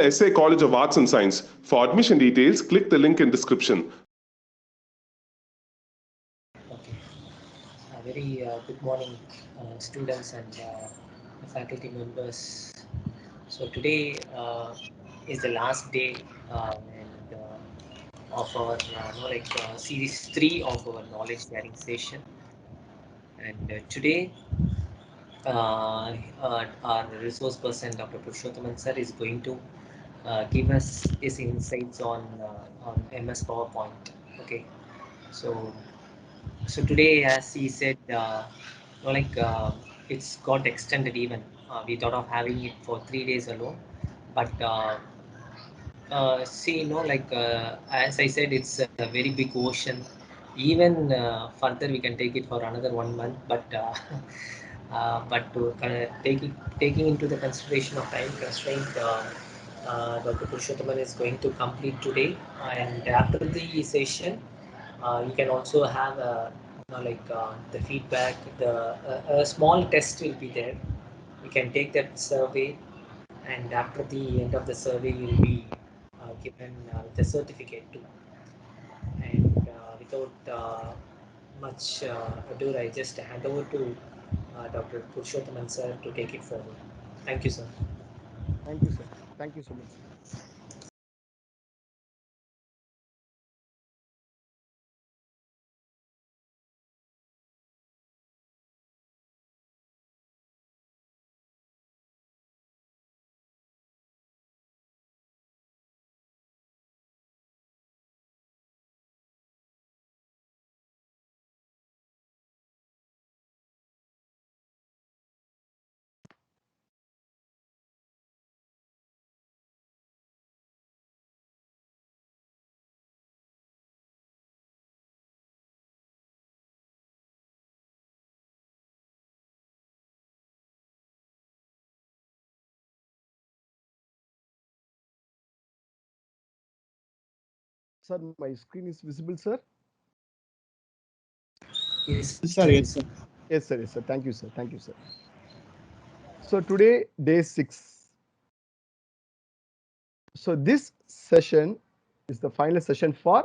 the SA College of Arts and Science. For admission details, click the link in description. Okay. Very good morning, students and faculty members. So today is the last day of our series 3 of our knowledge sharing session. And today, our resource person, Dr. Purushothaman sir, is going to give us his insights on MS PowerPoint. Okay, so today, as he said, it's got extended even. We thought of having it for 3 days alone, but see, as I said, it's a very big ocean. Even further, we can take it for another 1 month, but but to taking into the consideration of time constraint, Dr. Purushothaman is going to complete today, and after the session, you can also have the feedback. A small test will be there. You can take that survey, and after the end of the survey, you'll be given the certificate too. And without much ado, I just hand over to Dr. Purushothaman sir to take it forward. Thank you, sir. Thank you, sir. Thank you so much. Sir, my screen is visible, sir. Yes, Yes, sir. Yes, sir. Yes, sir. Yes, sir. Thank you, sir. Thank you, sir. So today, day 6. So this session is the final session for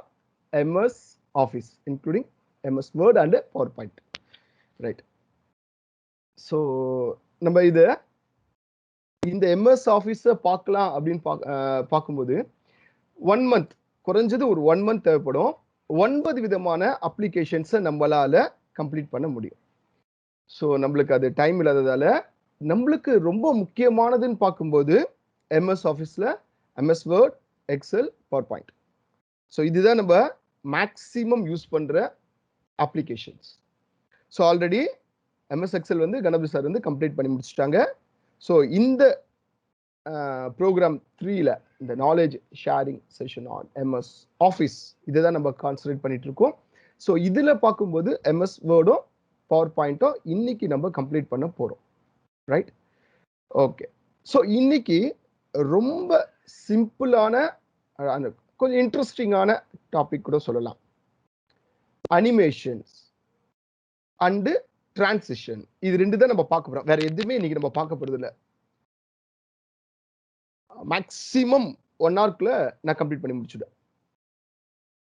MS Office, including MS Word and PowerPoint. Right. So நம்ம இதை இந்த MS ஆஃபீஸை பார்க்கலாம் அப்படின்னு பார்க்கும்போது 1 month குறைஞ்சது ஒரு 1 month தேவைப்படும். 9 விதமான அப்ளிகேஷன்ஸை நம்மளால கம்ப்ளீட் பண்ண முடியும். ஸோ நம்மளுக்கு அது டைம் இல்லாததால நம்மளுக்கு ரொம்ப முக்கியமானதுன்னு பார்க்கும்போது எம்எஸ் ஆஃபீஸில் MS Word, Excel, PowerPoint. So இதுதான் நம்ம மேக்ஸிமம் யூஸ் பண்ணுற applications. So already MS Excel வந்து கணபதி சார் வந்து கம்ப்ளீட் பண்ணி முடிச்சுட்டாங்க. ஸோ இந்த ப்ரோக்ராம் 3ல இந்த knowledge sharing session on MS office இதை தான் நம்ம கான்சன்ட்ரேட் பண்ணிட்டு இருக்கோம். ஸோ இதில் பார்க்கும்போது MS வேர்டும் பவர் பாயிண்ட்டும் இன்னைக்கு நம்ம கம்ப்ளீட் பண்ண போகிறோம். Right, okay. ஸோ இன்னைக்கு ரொம்ப சிம்பிளான கொஞ்சம் இன்ட்ரெஸ்டிங்கான டாபிக் கூட சொல்லலாம். அனிமேஷன்ஸ் அண்டு டிரான்சிஷன், இது 2 தான் நம்ம பார்க்க போகிறோம். வேற எதுவுமே இன்னைக்கு நம்ம பார்க்க போகிறது இல்லை. மேக்ஸிமம் 1 hourக்குள்ள நான் கம்ப்ளீட் பண்ணி முடிச்சுடுவேன்.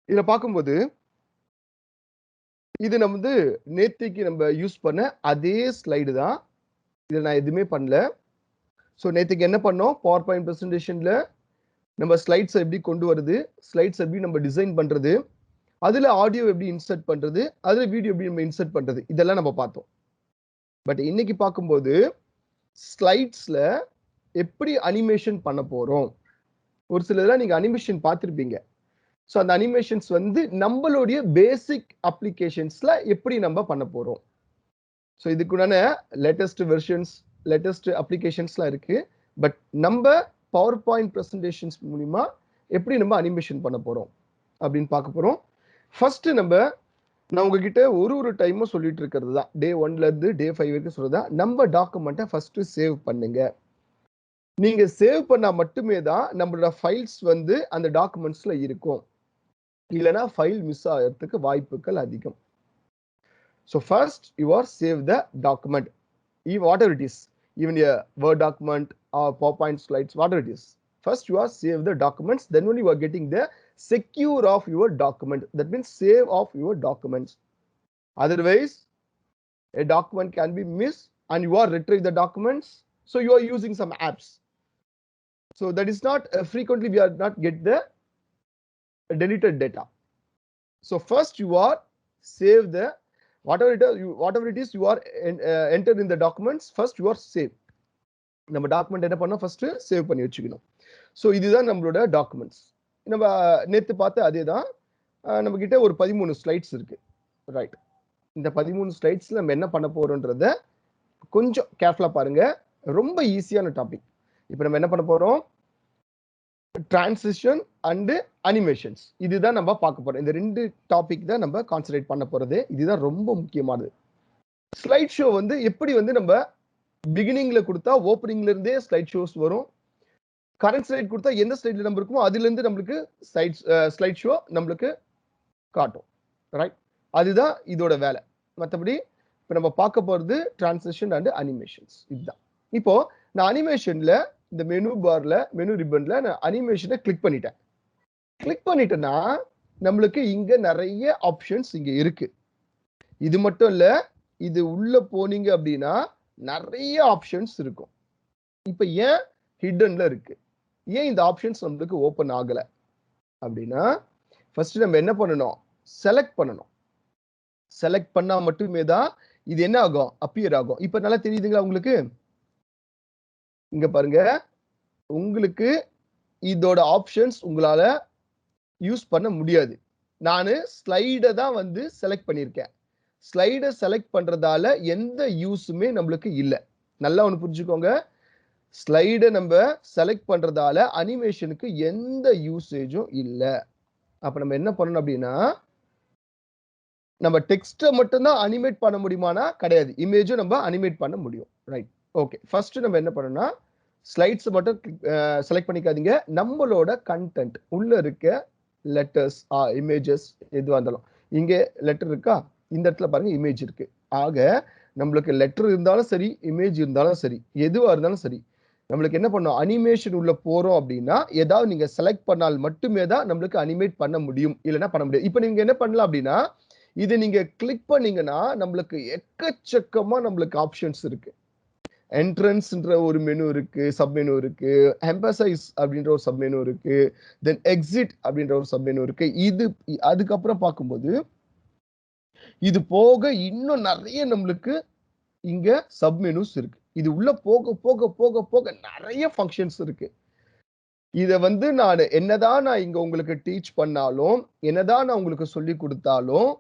இதில் பார்க்கும்போது இது நம்ம வந்து நேத்திக்கு நம்ம யூஸ் பண்ண அதே ஸ்லைடு தான். இதில் நான் எதுவுமே பண்ணல. ஸோ நேத்திக்கு என்ன பண்ணோம், பவர் பாயிண்ட் ப்ரெசன்டேஷனில் நம்ம ஸ்லைட்ஸ் எப்படி கொண்டு வருது, ஸ்லைட்ஸ் எப்படி நம்ம டிசைன் பண்ணுறது, அதில் ஆடியோ எப்படி இன்சர்ட் பண்ணுறது, அதில் வீடியோ எப்படி நம்ம இன்சர்ட் பண்ணுறது, இதெல்லாம் நம்ம பார்த்தோம். பட் இன்னைக்கு பார்க்கும்போது ஸ்லைட்ஸில் எப்படி அனிமேஷன் பண்ண போகிறோம். ஒரு சிலதெல்லாம் நீங்கள் அனிமேஷன் பார்த்துருப்பீங்க. ஸோ அந்த அனிமேஷன்ஸ் வந்து நம்மளுடைய பேசிக் அப்ளிகேஷன்ஸில் எப்படி நம்ம பண்ண போகிறோம். ஸோ இதுக்குண்டான லேட்டஸ்ட் வெர்ஷன்ஸ், லேட்டஸ்ட் அப்ளிகேஷன்ஸ்லாம் இருக்குது. பட் நம்ம பவர் பாயிண்ட் ப்ரெசன்டேஷன்ஸ் மூலிமா எப்படி நம்ம அனிமேஷன் பண்ண போகிறோம் அப்படின்னு பார்க்க போகிறோம். ஃபர்ஸ்ட் நான் உங்ககிட்ட ஒரு டைமும் சொல்லிட்டு இருக்கிறது தான், டே 1லேருந்து டே 5 வரைக்கும் சொல்றதா, நம்ம டாக்குமெண்ட்டை ஃபர்ஸ்ட் சேவ் பண்ணுங்க. நீங்க சேவ் பண்ணா மட்டுமே தான் நம்மளோட ஃபைல்ஸ் வந்து அந்த டாக்குமெண்ட்ஸ்ல இருக்கும். இல்லைன்னா ஃபைல் மிஸ் ஆகிறதுக்கு வாய்ப்புகள் அதிகம். So first you are save the document, whatever it is, even a Word document or PowerPoint slides, whatever it is. First you are save the documents, then only you are getting the secure of your document. That means save of your documents. Otherwise, a document can be missed and you are retrieve the documents. So you are using some apps. So that is not frequently we are not get the deleted data. So first you are save the whatever it is you are entered in the documents. First you are save. நம்ம document என்ன பண்ணோம் first save பண்ணி வச்சுக்கணும். So இதுதான் நம்மளோட documents. நம்ம நேற்று பார்த்த அதே தான். நம்ம கிட்ட ஒரு 13 ஸ்லைட்ஸ் இருக்கு. ரைட், இந்த 13 ஸ்லைட்ஸ்ல நம்ம என்ன பண்ண போறோம்ன்றத கொஞ்சம் கேர்ஃபுல்லா பாருங்க. ரொம்ப ஈஸியான டாபிக். இப்போ நம்ம என்ன பண்ண போறோம், டிரான்சிஷன் அண்ட் அனிமேஷன்ஸ், இதுதான் நம்ம பார்க்க போறோம். இந்த 2 டாபிக் தான் நம்ம கான்சென்ட்ரேட் பண்ண போறது. இதுதான் ரொம்ப முக்கியமானது. ஸ்லைட் ஷோ வந்து எப்படி வந்து நம்ம பிகினிங்ல கொடுத்தா ஓப்பனிங்ல இருந்தே ஸ்லைட் ஷோஸ் வரும். கரண்ட் ஸ்லைட் கொடுத்தா எந்த ஸ்லைட்ல நம்ம இருக்குமோ அதுல இருந்து நம்மளுக்கு ஸ்லைட் ஷோ நம்மளுக்கு காட்டும். ரைட், அதுதான் இதோட வேலை. மற்றபடி இப்போ நம்ம பார்க்க போறது டிரான்சிஷன் அண்ட் அனிமேஷன்ஸ். இதுதான். இப்போ நான் அனிமேஷன்ல இந்த மெனு பார்ல மெனு ரிப்பன்ல நான் அனிமேஷனை கிளிக் பண்ணிட்டேன். கிளிக் பண்ணிட்டேன்னா நம்மளுக்கு இங்க நிறைய ஆப்ஷன்ஸ் இங்க இருக்கு. இது மட்டும் இல்ல, இது உள்ள போனீங்க அப்படின்னா நிறைய ஆப்ஷன்ஸ் இருக்கும். இப்ப ஏன் ஹிடன்ல இருக்கு, ஏன் இந்த ஆப்ஷன்ஸ் நம்மளுக்கு ஓபன் ஆகல அப்படின்னா, ஃபர்ஸ்ட் நம்ம என்ன பண்ணணும், செலக்ட் பண்ணணும். செலக்ட் பண்ணா மட்டுமே தான் இது என்ன ஆகும், அப்பியர் ஆகும். இப்ப நல்லா தெரியுதுங்களா உங்களுக்கு? இங்க பாருங்க, உங்களுக்கு இதோட ஆப்ஷன்ஸ் உங்களால யூஸ் பண்ண முடியாது. நான் ஸ்லைடை தான் வந்து செலக்ட் பண்ணியிருக்கேன். ஸ்லைடை செலக்ட் பண்றதால எந்த யூஸுமே நம்மளுக்கு இல்லை. நல்லா ஒன்று புரிஞ்சுக்கோங்க, ஸ்லைடை நம்ம செலக்ட் பண்றதால அனிமேஷனுக்கு எந்த யூசேஜும் இல்லை. அப்ப நம்ம என்ன பண்ணணும் அப்படின்னா, நம்ம டெக்ஸ்ட்டை மட்டும்தான் அனிமேட் பண்ண முடியுமானா கிடையாது, இமேஜும் நம்ம அனிமேட் பண்ண முடியும். Right, okay. ஃபர்ஸ்ட் நம்ம என்ன பண்ணணும்னா, ஸ்லைட்ஸ் மட்டும் செலக்ட் பண்ணிக்காதீங்க. நம்மளோட கண்டென்ட் உள்ள இருக்க லெட்டர்ஸ் இமேஜஸ் எதுவாக இருந்தாலும், இங்கே லெட்டர் இருக்கா, இந்த இடத்துல பாருங்க இமேஜ் இருக்கு. ஆக நம்மளுக்கு லெட்டர் இருந்தாலும் சரி, இமேஜ் இருந்தாலும் சரி, எதுவா இருந்தாலும் சரி, நம்மளுக்கு என்ன பண்ணணும், அனிமேஷன் உள்ள போறோம் அப்படின்னா ஏதாவது நீங்க செலக்ட் பண்ணால் மட்டுமே தான் நம்மளுக்கு அனிமேட் பண்ண முடியும், இல்லைன்னா பண்ண முடியாது. இப்போ நீங்க என்ன பண்ணலாம் அப்படின்னா, இது நீங்க கிளிக் பண்ணீங்கன்னா நம்மளுக்கு எக்கச்சக்கமா நம்மளுக்கு ஆப்ஷன்ஸ் இருக்கு. என்ட்ரன்ஸ்ன்ற ஒரு மெனு இருக்கு, சப் மெனு இருக்கு, எம்பசைஸ் அப்படின்ற ஒரு சப் மெனு இருக்கு, தென் எக்ஸிட் அப்படின்ற ஒரு சப் மெனு இருக்கு. இது அதுக்கப்புறம் பார்க்கும்போது இது போக இன்னும் நிறைய நம்மளுக்கு இங்க சப் மெனுஸ் இருக்கு. இது உள்ள போக போக போக போக நிறைய ஃபங்க்ஷன்ஸ் இருக்கு. இத வந்து நான் என்னதான் நான் இங்க உங்களுக்கு டீச் பண்ணாலும், என்னதான் நான் உங்களுக்கு சொல்லி கொடுத்தாலும்,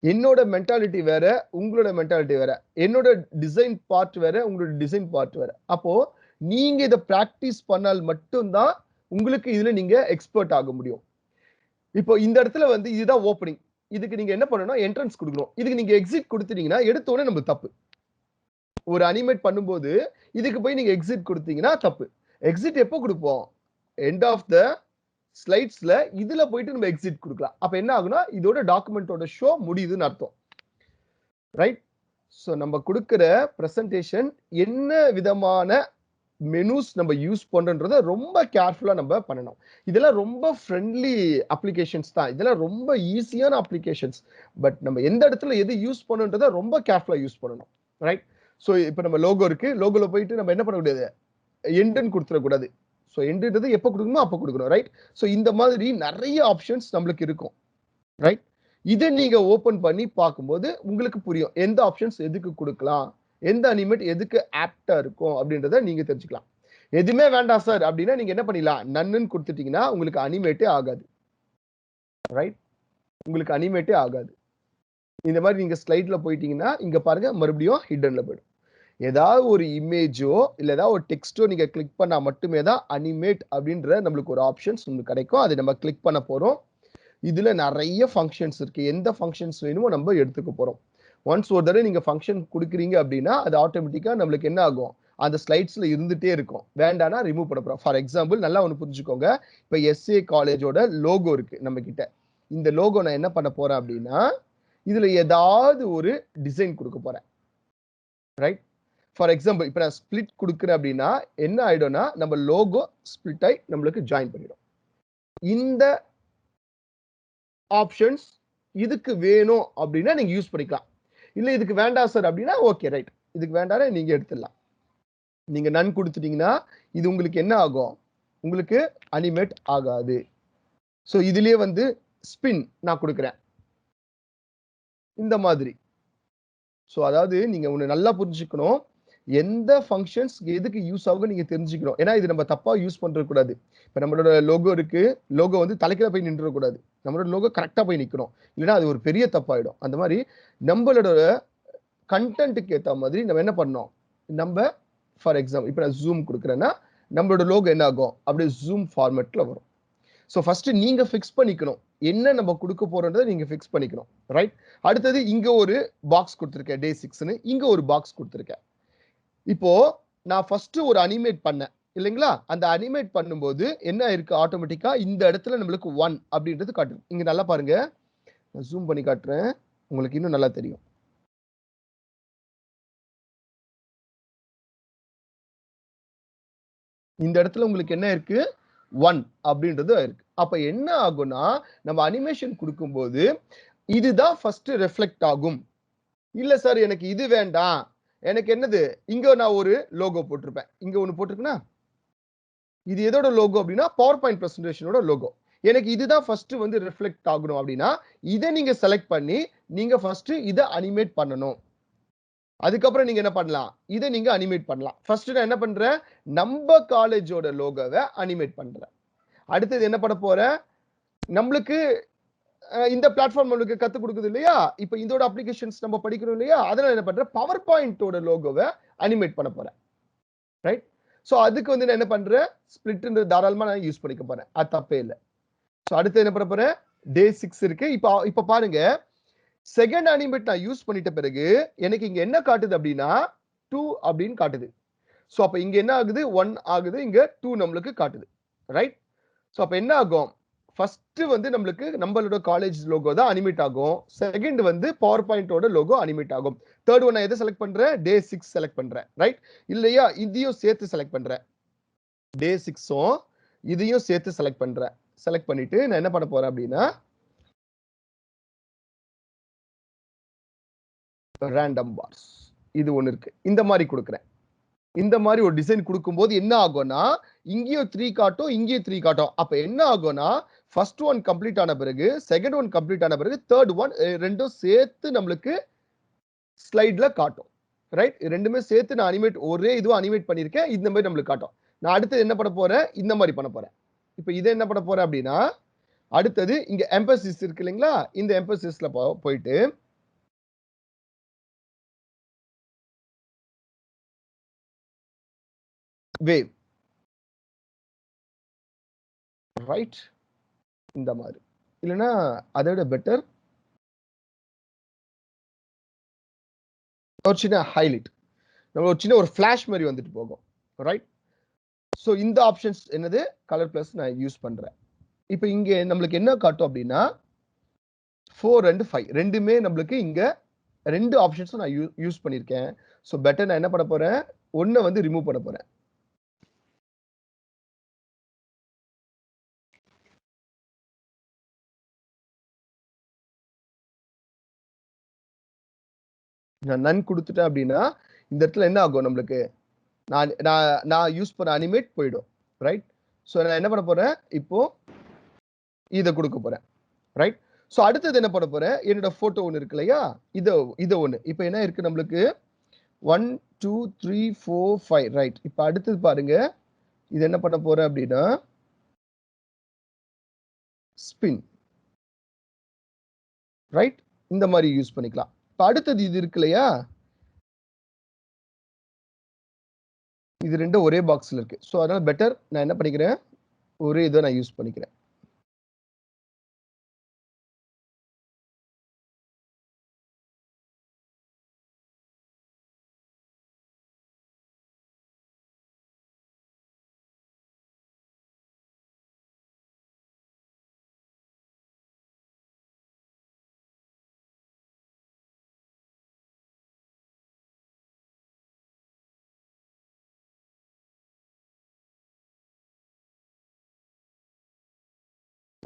என்னோட மென்டாலிட்டி வேற, உங்களோட மென்டாலிட்டி வேற, என்னோட டிசைன் பார்ட் வேற, உங்களோட டிசைன் பார்ட் வேற. அப்போ நீங்க இதை பிராக்டிஸ் பண்ணால் மட்டும்தான் உங்களுக்கு இதுல நீங்க எக்ஸ்பர்ட் ஆக முடியும். இப்போ இந்த இடத்துல வந்து இதுதான் ஓப்பனிங். இதுக்கு நீங்க என்ன பண்ணணும், என்ட்ரன்ஸ் கொடுக்கணும். இதுக்கு நீங்க எக்ஸிட் கொடுத்துட்டீங்கன்னா எடுத்தோடனே நம்ம தப்பு. ஒரு அனிமேட் பண்ணும்போது இதுக்கு போய் நீங்க எக்ஸிட் கொடுத்தீங்கன்னா தப்பு. எக்ஸிட் எப்போ கொடுப்போம், எண்ட் ஆஃப் த ஸ்லைட்ஸ்ல இதுல போயிட்டு நம்ம எக்ஸிட் கொடுக்கலாம். அப்ப என்ன ஆகுனா இதோட டாக்குமெண்டோட ஷோ முடியுதுன்னு அர்த்தம். ரைட், ஸோ நம்ம கொடுக்கிற பிரசன்டேஷன் என்ன விதமான மெனுஸ் நம்ம யூஸ் பண்றோன்றத ரொம்ப கேர்ஃபுல்லா நம்ம பண்ணணும். இதெல்லாம் ரொம்ப ஃப்ரெண்ட்லி அப்ளிகேஷன்ஸ் தான், இதெல்லாம் ரொம்ப ஈஸியான அப்ளிகேஷன்ஸ். பட் நம்ம எந்த இடத்துல எது யூஸ் பண்ணுன்றத ரொம்ப கேர்ஃபுல்லா யூஸ் பண்ணணும். ரைட், ஸோ இப்போ நம்ம லோகோ இருக்கு, லோகோல போயிட்டு நம்ம என்ன பண்ண முடியாது, எண்டுன்னு கொடுத்துடக்கூடாது. ஸோ எண்டுன்றது எப்போ கொடுக்கணுமோ அப்போ கொடுக்கணும். ரைட், ஸோ இந்த மாதிரி நிறைய ஆப்ஷன்ஸ் நம்மளுக்கு இருக்கும். ரைட், இதை நீங்க ஓபன் பண்ணி பார்க்கும்போது உங்களுக்கு புரியும் எந்த ஆப்ஷன்ஸ் எதுக்கு கொடுக்கலாம், எந்த அனிமேட் எதுக்கு ஆப்டா இருக்கும் அப்படின்றத நீங்க தெரிஞ்சுக்கலாம். எதுவுமே வேண்டாம் சார் அப்படின்னா நீங்க என்ன பண்ணிடலாம், நன்னு கொடுத்துட்டீங்கன்னா உங்களுக்கு அனிமேட்டே ஆகாது. ரைட், உங்களுக்கு அனிமேட்டே ஆகாது. இந்த மாதிரி நீங்க ஸ்லைட்ல போயிட்டீங்கன்னா இங்க பாருங்க மறுபடியும் ஹிடன்ல போயிடும். ஏதாவது ஒரு இமேஜோ இல்ல ஏதாவது ஒரு டெக்ஸ்டோ நீங்க கிளிக் பண்ணா மட்டுமே தான் அனிமேட் அப்படின்ற நம்மளுக்கு ஒரு ஆப்ஷன்ஸ் உங்களுக்கு கிடைக்கும். அதை நம்ம கிளிக் பண்ண போறோம். இதுல நிறைய ஃபங்க்ஷன்ஸ் இருக்கு, எந்த ஃபங்க்ஷன்ஸ் வேணுமோ நம்ம எடுத்துக்க போறோம். ஒன்ஸ் ஒரு தடவை நீங்க ஃபங்க்ஷன் கொடுக்குறீங்க அப்படின்னா அது ஆட்டோமேட்டிக்கா நம்மளுக்கு என்ன ஆகும், அந்த ஸ்லைட்ஸ்ல இருந்துட்டே இருக்கும். வேண்டானா ரிமூவ் பண்ண போறோம். ஃபார் எக்ஸாம்பிள் நல்லா ஒன்று புரிஞ்சுக்கோங்க, இப்போ எஸ்ஏ காலேஜோட லோகோ இருக்கு நம்ம கிட்ட. இந்த லோகோ நான் என்ன பண்ண போறேன் அப்படின்னா இதுல ஏதாவது ஒரு டிசைன் கொடுக்க போறேன். ரைட், ஃபார் எக்ஸாம்பிள் இப்போ நான் ஸ்பிளிட் கொடுக்குறேன் அப்படின்னா என்ன ஆயிடும்னா நம்ம லோகோ ஸ்பிளிட் ஆகி நம்மளுக்கு ஜாயின் பண்ணிடும். இந்த ஆப்ஷன்ஸ் இதுக்கு வேணும் அப்படின்னா நீங்க யூஸ் பண்ணிக்கலாம். இல்ல இதுக்கு வேண்டாம் சார் அப்படின்னா ஓகே ரைட், இதுக்கு வேண்டாம் நீங்க எடுத்துடலாம். நீங்க நன் கொடுத்துட்டீங்கன்னா இது உங்களுக்கு என்ன ஆகும், உங்களுக்கு அனிமேட் ஆகாது. ஸோ இதுலயே வந்து ஸ்பின் நான் கொடுக்குறேன் இந்த மாதிரி. ஸோ அதாவது நீங்க ஒண்ணு நல்லா புரிஞ்சுக்கணும், எந்த ஃபங்க்ஷன்ஸ் எதுக்கு யூஸ் ஆகும் நீங்க தெரிஞ்சுக்கணும். ஏன்னா இது நம்ம தப்பா யூஸ் பண்றது கூடாது. இப்ப நம்மளோட லோகோ இருக்கு, லோகோ வந்து தலைக்கில போய் நின்ற கூடாது. நம்மளோட லோகோ கரெக்டா போய் நிக்கணும். இல்லைன்னா அது ஒரு பெரிய தப்பாயிடும். அந்த மாதிரி நம்மளோட கண்டென்ட்டுக்கு ஏத்த மாதிரி நம்ம என்ன பண்ணோம், நம்ம ஃபார் எக்ஸாம்பிள் இப்போ நான் ஜூம் கொடுக்குறேன்னா நம்மளோட லோகோ என்ன ஆகும், அப்படியே ஜூம் ஃபார்மேட்ல வரும். ஸோ ஃபர்ஸ்ட் நீங்க ஃபிக்ஸ் பண்ணிக்கணும் என்ன நம்ம கொடுக்க போறோன்றதை நீங்க ஃபிக்ஸ் பண்ணிக்கணும், ரைட். அடுத்தது இங்க ஒரு பாக்ஸ் கொடுத்துருக்கேன் டே 6ன்னு, இங்க ஒரு பாக்ஸ் கொடுத்துருக்கேன். இப்போ நான் ஃபர்ஸ்ட் ஒரு அனிமேட் பண்ணேன் இல்லைங்களா, அந்த அனிமேட் பண்ணும்போது என்ன இருக்கு, ஆட்டோமேட்டிக்கா இந்த இடத்துல நம்மளுக்கு 1 அப்படின்றது காட்டுது. இங்க நல்லா பாருங்க, நான் ஜூம் பண்ணி காட்டுறேன், உங்களுக்கு இன்னும் நல்லா தெரியும். இந்த இடத்துல உங்களுக்கு என்ன இருக்கு, 1 அப்படின்றது இருக்கு. அப்ப என்ன ஆகும்னா நம்ம அனிமேஷன் கொடுக்கும்போது இதுதான் ஃபர்ஸ்ட் ரெஃப்ளெக்ட் ஆகும். இல்ல சார் எனக்கு இது வேண்டாம், எனக்கு என்னது, இங்க நான் ஒரு லோகோ போட்டிருப்பேன், இங்க ஒன்னு போட்டிருக்கேனா, இது எதோட லோகோ அப்படின்னா பவர் பாயிண்ட் பிரசன்டேஷனோட லோகோ. எனக்கு இதுதான் ஃபர்ஸ்ட் வந்து ரிஃப்ளெக்ட் ஆகணும் அப்படின்னா இதை நீங்க செலக்ட் பண்ணி நீங்க ஃபர்ஸ்ட் இதை அனிமேட் பண்ணணும். அதுக்கப்புறம் நீங்க என்ன பண்ணலாம், இதை நீங்க அனிமேட் பண்ணலாம். ஃபர்ஸ்ட் நான் என்ன பண்றேன், நம்ம காலேஜோட லோகோவை அனிமேட் பண்றேன். அடுத்தது என்ன பண்ண போறேன், நம்மளுக்கு இந்த பிளாட்ஃபார்ம் நம்மளுக்கு கத்து கொடுக்குது இல்லையா, இப்போ இதோட அப்ளிகேஷன்ஸ் நம்ம படிக்கணும் இல்லையா, அதனால என்ன பண்றேன், பவர் பாயிண்டோட லோகோவை அனிமேட் பண்ண போறேன், ரைட். சோ அதுக்கு வந்து நான் என்ன பண்றேன், ஸ்பிளிட்ன்ற தாராளமா நான் யூஸ் பண்ணிக்க போறேன், அது தப்பே இல்லை. சோ அடுத்து என்ன பண்ண போறேன், டே 6 இருக்கு. இப்போ பாருங்க, செகண்ட் அனிமேட் நான் யூஸ் பண்ணிட்ட பிறகு எனக்கு இங்க என்ன காட்டுது அப்படின்னா 2 அப்படின்னு காட்டுது. சோ அப்ப இங்க என்ன ஆகுது, 1 ஆகுது, இங்க 2 நம்மளுக்கு காட்டுது, ரைட். சோ அப்ப என்ன ஆகும், ஃபர்ஸ்ட் வந்து நம்மளுக்கு நம்மளோட காலேஜ் லோகோ தான் அனிமேட் ஆகும். செகண்ட் வந்து பவர் பாயிண்டோட லோகோ அனிமேட் ஆகும். தேர்ட் ஒன் நான் எதை செலக்ட் பண்றேன், டே 6 செலக்ட் பண்றேன், ரைட். இல்லையா, இதையும் சேர்த்து செலக்ட் பண்றேன், டே 6ம் இதையும் சேர்த்து செலக்ட் பண்றேன். செலக்ட் பண்ணிட்டு நான் என்ன பண்ண போறேன் அப்படின்னா ரேண்டம் பார்ஸ் இது ஒன்னு இருக்கு, இந்த மாதிரி கொடுக்குறேன். இந்த மாதிரி ஒரு டிசைன் கொடுக்கும்போது என்ன ஆகும்னா இங்கேயும் 3 காட்டும், இங்கேயும் 3 காட்டும். அப்ப என்ன ஆகும்னா ஃபர்ஸ்ட் ஒன் கம்ப்ளீட் ஆன பிறகு செகண்ட் ஒன் கம்ப்ளீட் ஆன பிறகு தேர்ட் ஒன் ரெண்டும் சேர்த்து நம்மளுக்கு ஸ்லைட்ல காட்டும், ரைட். ரெண்டுமே சேர்த்து நான் அனிமேட் ஒரே இதுவும் அனிமேட் பண்ணிருக்கேன், இந்த மாதிரி நம்மளுக்கு காட்டும். நான் அடுத்து என்ன பண்ண போறேன், இந்த மாதிரி பண்ண போறேன். இப்போ இதை என்ன பண்ண போறேன் அப்படின்னா அடுத்தது இங்க எம்பசிஸ் இருக்கு இல்லைங்களா, இந்த எம்பசிஸ்ல போயிட்டு வேவ், ரைட். இந்த மாதிரி இல்லைன்னா அதை விட பெட்டர் ஒரு சின்ன ஹைலைட், நம்ம ஒரு சின்ன ஒரு ஃபிளாஷ் மாதிரி வந்துட்டு போகும், ரைட். ஸோ இந்த ஆப்ஷன்ஸ் என்னது, கலர் பிளஸ் நான் யூஸ் பண்றேன். இப்போ இங்க நம்மளுக்கு என்ன காட்டும் அப்படின்னா 4 and 5 ரெண்டுமே நம்மளுக்கு இங்க ரெண்டு ஆப்ஷன்ஸும் நான் யூஸ் பண்ணியிருக்கேன். ஸோ பெட்டர் நான் என்ன பண்ண போறேன், ஒன்றை வந்து ரிமூவ் பண்ண போறேன். நான் நன் கொடுத்துட்டேன் அப்படின்னா இந்த இடத்துல என்ன ஆகும், நம்மளுக்கு நான் யூஸ் பண்ண அனிமேட் போயிடும், ரைட். ஸோ நான் என்ன பண்ண போறேன், இப்போ இதை கொடுக்க போறேன், ரைட். ஸோ அடுத்தது என்ன பண்ண போறேன், என்னோட போட்டோ ஒன்று இருக்கு இல்லையா, இதை ஒன்று. இப்போ என்ன இருக்கு நம்மளுக்கு 1 2 3 4 5, ரைட். இப்போ அடுத்தது பாருங்க, இது என்ன பண்ண போறேன் அப்படின்னா ஸ்பின், ரைட். இந்த மாதிரி யூஸ் பண்ணிக்கலாம். இப்போ அடுத்தது இது இருக்கு இல்லையா, இது ரெண்டும் ஒரே பாக்ஸ்ல இருக்கு. ஸோ அதனால பெட்டர் நான் என்ன பண்ணிக்கிறேன், ஒரே இதை நான் யூஸ் பண்ணிக்கிறேன்.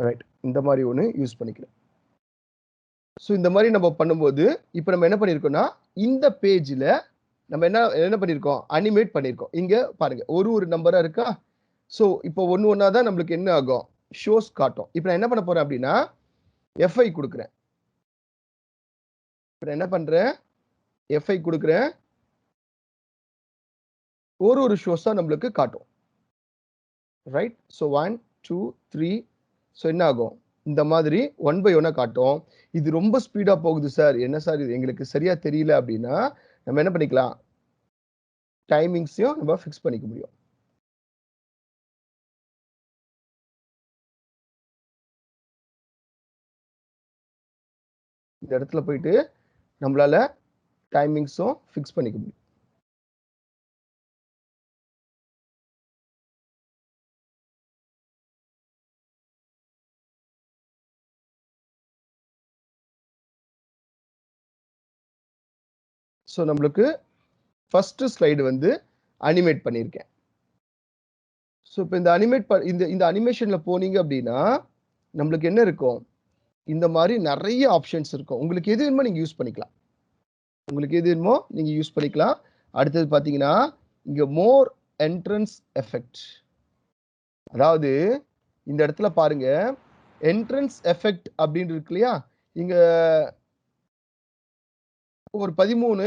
ரைட், இந்த மாதிரி ஒன்று யூஸ் பண்ணிக்கிறேன். ஸோ இந்த மாதிரி நம்ம பண்ணும்போது இப்போ நம்ம என்ன பண்ணியிருக்கோம்னா இந்த பேஜில் நம்ம என்ன பண்ணியிருக்கோம், அனிமேட் பண்ணியிருக்கோம். இங்கே பாருங்க ஒரு நம்பராக இருக்கா. ஸோ இப்போ ஒன்று ஒன்றா தான் நம்மளுக்கு என்ன ஆகும், ஷோஸ் காட்டும். இப்போ நான் என்ன பண்ண போறேன் அப்படின்னா எஃப்ஐ கொடுக்குறேன். இப்போ என்ன பண்றேன், எஃப்ஐ கொடுக்குறேன். ஒரு ஷோஸா நம்மளுக்கு காட்டும். Right, so 1 2 3. ஸோ என்ன ஆகும், இந்த மாதிரி 1 by 1 காட்டும். இது ரொம்ப ஸ்பீடா போகுது சார், என்ன சார் இது எங்களுக்கு சரியா தெரியல அப்படின்னா நம்ம என்ன பண்ணிக்கலாம், டைமிங்ஸையும் நம்ம ஃபிக்ஸ் பண்ணிக்க முடியும். இந்த இடத்துல போயிட்டு நம்மளால டைமிங்ஸும் ஃபிக்ஸ் பண்ணிக்க முடியும். ஸோ நம்மளுக்கு ஃபர்ஸ்ட் ஸ்லைடு வந்து அனிமேட் பண்ணியிருக்கேன். ஸோ இப்போ இந்த இந்த அனிமேஷன்ல போனீங்க அப்படின்னா நம்மளுக்கு என்ன இருக்கும், இந்த மாதிரி நிறைய ஆப்ஷன்ஸ் இருக்கும். உங்களுக்கு எது வேணுமோ நீங்க யூஸ் பண்ணிக்கலாம். அடுத்தது பாத்தீங்கன்னா இங்க மோர் என்ட்ரன்ஸ் எஃபெக்ட். அதாவது இந்த இடத்துல பாருங்க என்ட்ரன்ஸ் எஃபெக்ட் அப்படின்னு இருக்கு இல்லையா, இங்க ஒரு 13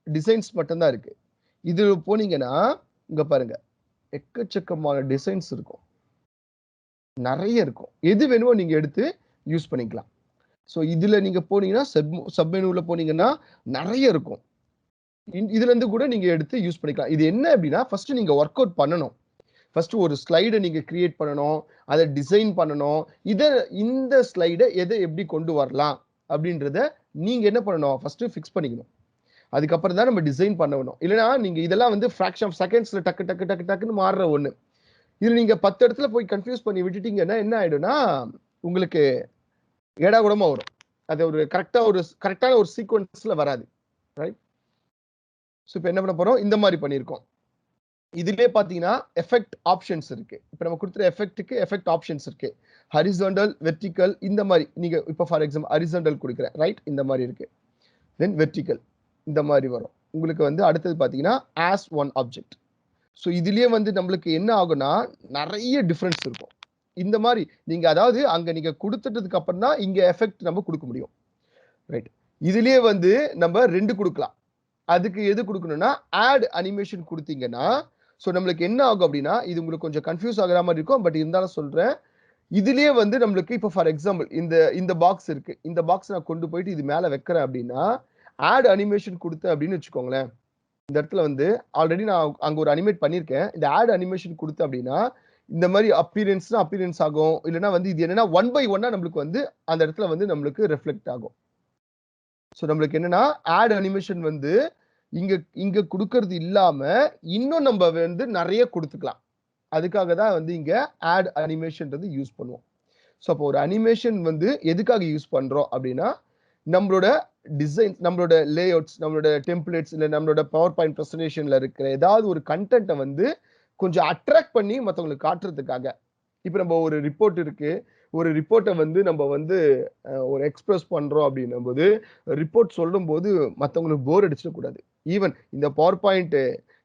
டிசைன்ஸ் மட்டும்தான் இருக்கு. இது போனீங்கன்னா இங்க பாருங்க எக்கச்சக்கமான டிசைன்ஸ் இருக்கும், நிறைய இருக்கும். எது வேணுமோ நீங்க எடுத்து யூஸ் பண்ணிக்கலாம். ஸோ இதுல நீங்க போனீங்கன்னா சப் மெனுல போனீங்கன்னா நிறைய இருக்கும். இதுல இருந்து கூட நீங்க எடுத்து யூஸ் பண்ணிக்கலாம். இது என்ன அப்படின்னா ஃபர்ஸ்ட் நீங்க ஒர்க் அவுட் பண்ணணும். ஃபர்ஸ்ட் ஒரு ஸ்லைடை நீங்க கிரியேட் பண்ணணும், அதை டிசைன் பண்ணணும். இந்த ஸ்லைடை எதை எப்படி கொண்டு வரலாம் அப்படின்றத நீங்க என்ன பண்ணணும், ஃபர்ஸ்ட் ஃபிக்ஸ் பண்ணிக்கணும். அதுக்கப்புறம் தான் நம்ம டிசைன் பண்ணணும். இல்லைன்னா நீங்க இதெல்லாம் வந்து ஃபிராக்ஷன் ஆஃப் செகண்ட்ஸ்ல டக்கு டக்கு டக்கு டக்குன்னு மாறுற ஒண்ணு. இது நீங்க 10 இடத்துல போய் கன்ஃபியூஸ் பண்ணி விட்டுட்டீங்கன்னா என்ன ஆயிடும்னா உங்களுக்கு ஏடா கூடமா வரும். அது ஒரு கரெக்டான ஒரு சீக்வன்ஸ்ல வராது. ரைட், ஸோ இப்போ என்ன பண்ண போறோம், இந்த மாதிரி பண்ணியிருக்கோம். இதுலயே பாத்தீங்கன்னா எஃபெக்ட் ஆப்ஷன்ஸ் இருக்கு. இப்போ நம்ம கொடுத்துற எஃபெக்ட்டுக்கு எஃபெக்ட் ஆப்ஷன்ஸ் இருக்கு. ஹரிசாண்டல், வெர்டிகல், இந்த மாதிரி நீங்க இப்போ ஃபார் எக்ஸாம்பிள் ஹரிசாண்டல் கொடுக்குறேன். ரைட், இந்த மாதிரி இருக்கு. தென் வெர்டிகல் இந்த மாதிரி வரும். உங்களுக்கு வந்து அடுத்தது பாத்தீங்கன்னா ஆஸ் ஒன் ஆப்ஜெக்ட். ஸோ இதுலயே வந்து நம்மளுக்கு என்ன ஆகும்னா நிறைய டிஃபரன்ஸ் இருக்கும். இந்த மாதிரி நீங்க அதாவது அங்க நீங்க கொடுத்துட்டதுக்கு அப்புறம் தான் இங்க எஃபெக்ட் நம்ம கொடுக்க முடியும். ரைட், இதுலயே வந்து நம்ம 2 கொடுக்கலாம். அதுக்கு எது கொடுக்கணும்னா ஆட் அனிமேஷன் கொடுத்தீங்கன்னா ஸோ நம்மளுக்கு என்ன ஆகும் அப்படின்னா இது உங்களுக்கு கொஞ்சம் கன்ஃபியூஸ் ஆகிற மாதிரி இருக்கும். பட் இருந்தாலும் சொல்றேன், இதுலயே வந்து நம்மளுக்கு இப்போ ஃபார் எக்ஸாம்பிள் இந்த பாக்ஸ் இருக்கு. இந்த பாக்ஸ் நான் கொண்டு போயிட்டு இது மேல வைக்கிறேன் அப்படின்னா ஆட் அனிமேஷன் கொடுத்தேன் அப்படின்னு வச்சுக்கோங்களேன். இந்த இடத்துல வந்து ஆல்ரெடி நான் அங்க ஒரு அனிமேட் பண்ணியிருக்கேன். இந்த ஆட் அனிமேஷன் கொடுத்தேன் அப்படின்னா இந்த மாதிரி அப்பியரன்ஸ் ஆகும். இல்லைன்னா வந்து இது என்னன்னா 1 by 1 நம்மளுக்கு வந்து அந்த இடத்துல வந்து நம்மளுக்கு ரெஃப்ளெக்ட் ஆகும். ஸோ நம்மளுக்கு என்னன்னா ஆட் அனிமேஷன் வந்து இங்க கொடுக்கறது இல்லாம இன்னும் நம்ம வந்து நிறைய கொடுத்துக்கலாம். அதுக்காக தான் வந்து இங்க ஆட் அனிமேஷன்றது யூஸ் பண்ணுவோம். ஸோ அப்போ ஒரு அனிமேஷன் வந்து எதுக்காக யூஸ் பண்றோம் அப்படின்னா நம்மளோட டிசைன்ஸ், நம்மளோட லேஅவுட்ஸ், நம்மளோட டெம்ப்ளேட்ஸ், இல்லை நம்மளோட பவர் பாயிண்ட் ப்ரெசன்டேஷன்ல இருக்கிற ஏதாவது ஒரு கண்டென்ட்டை வந்து கொஞ்சம் அட்ராக்ட் பண்ணி மற்றவங்களுக்கு காட்டுறதுக்காக. இப்போ நம்ம ஒரு ரிப்போர்ட் இருக்கு, ஒரு ரிப்போர்ட்டை வந்து நம்ம வந்து ஒரு எக்ஸ்பிரஸ் பண்றோம் அப்படின்னும் போது ரிப்போர்ட் சொல்லும் போது மற்றவங்களுக்கு போர் அடிச்சிடக்கூடாது. ஈவன் இந்த பவர் பாயிண்ட்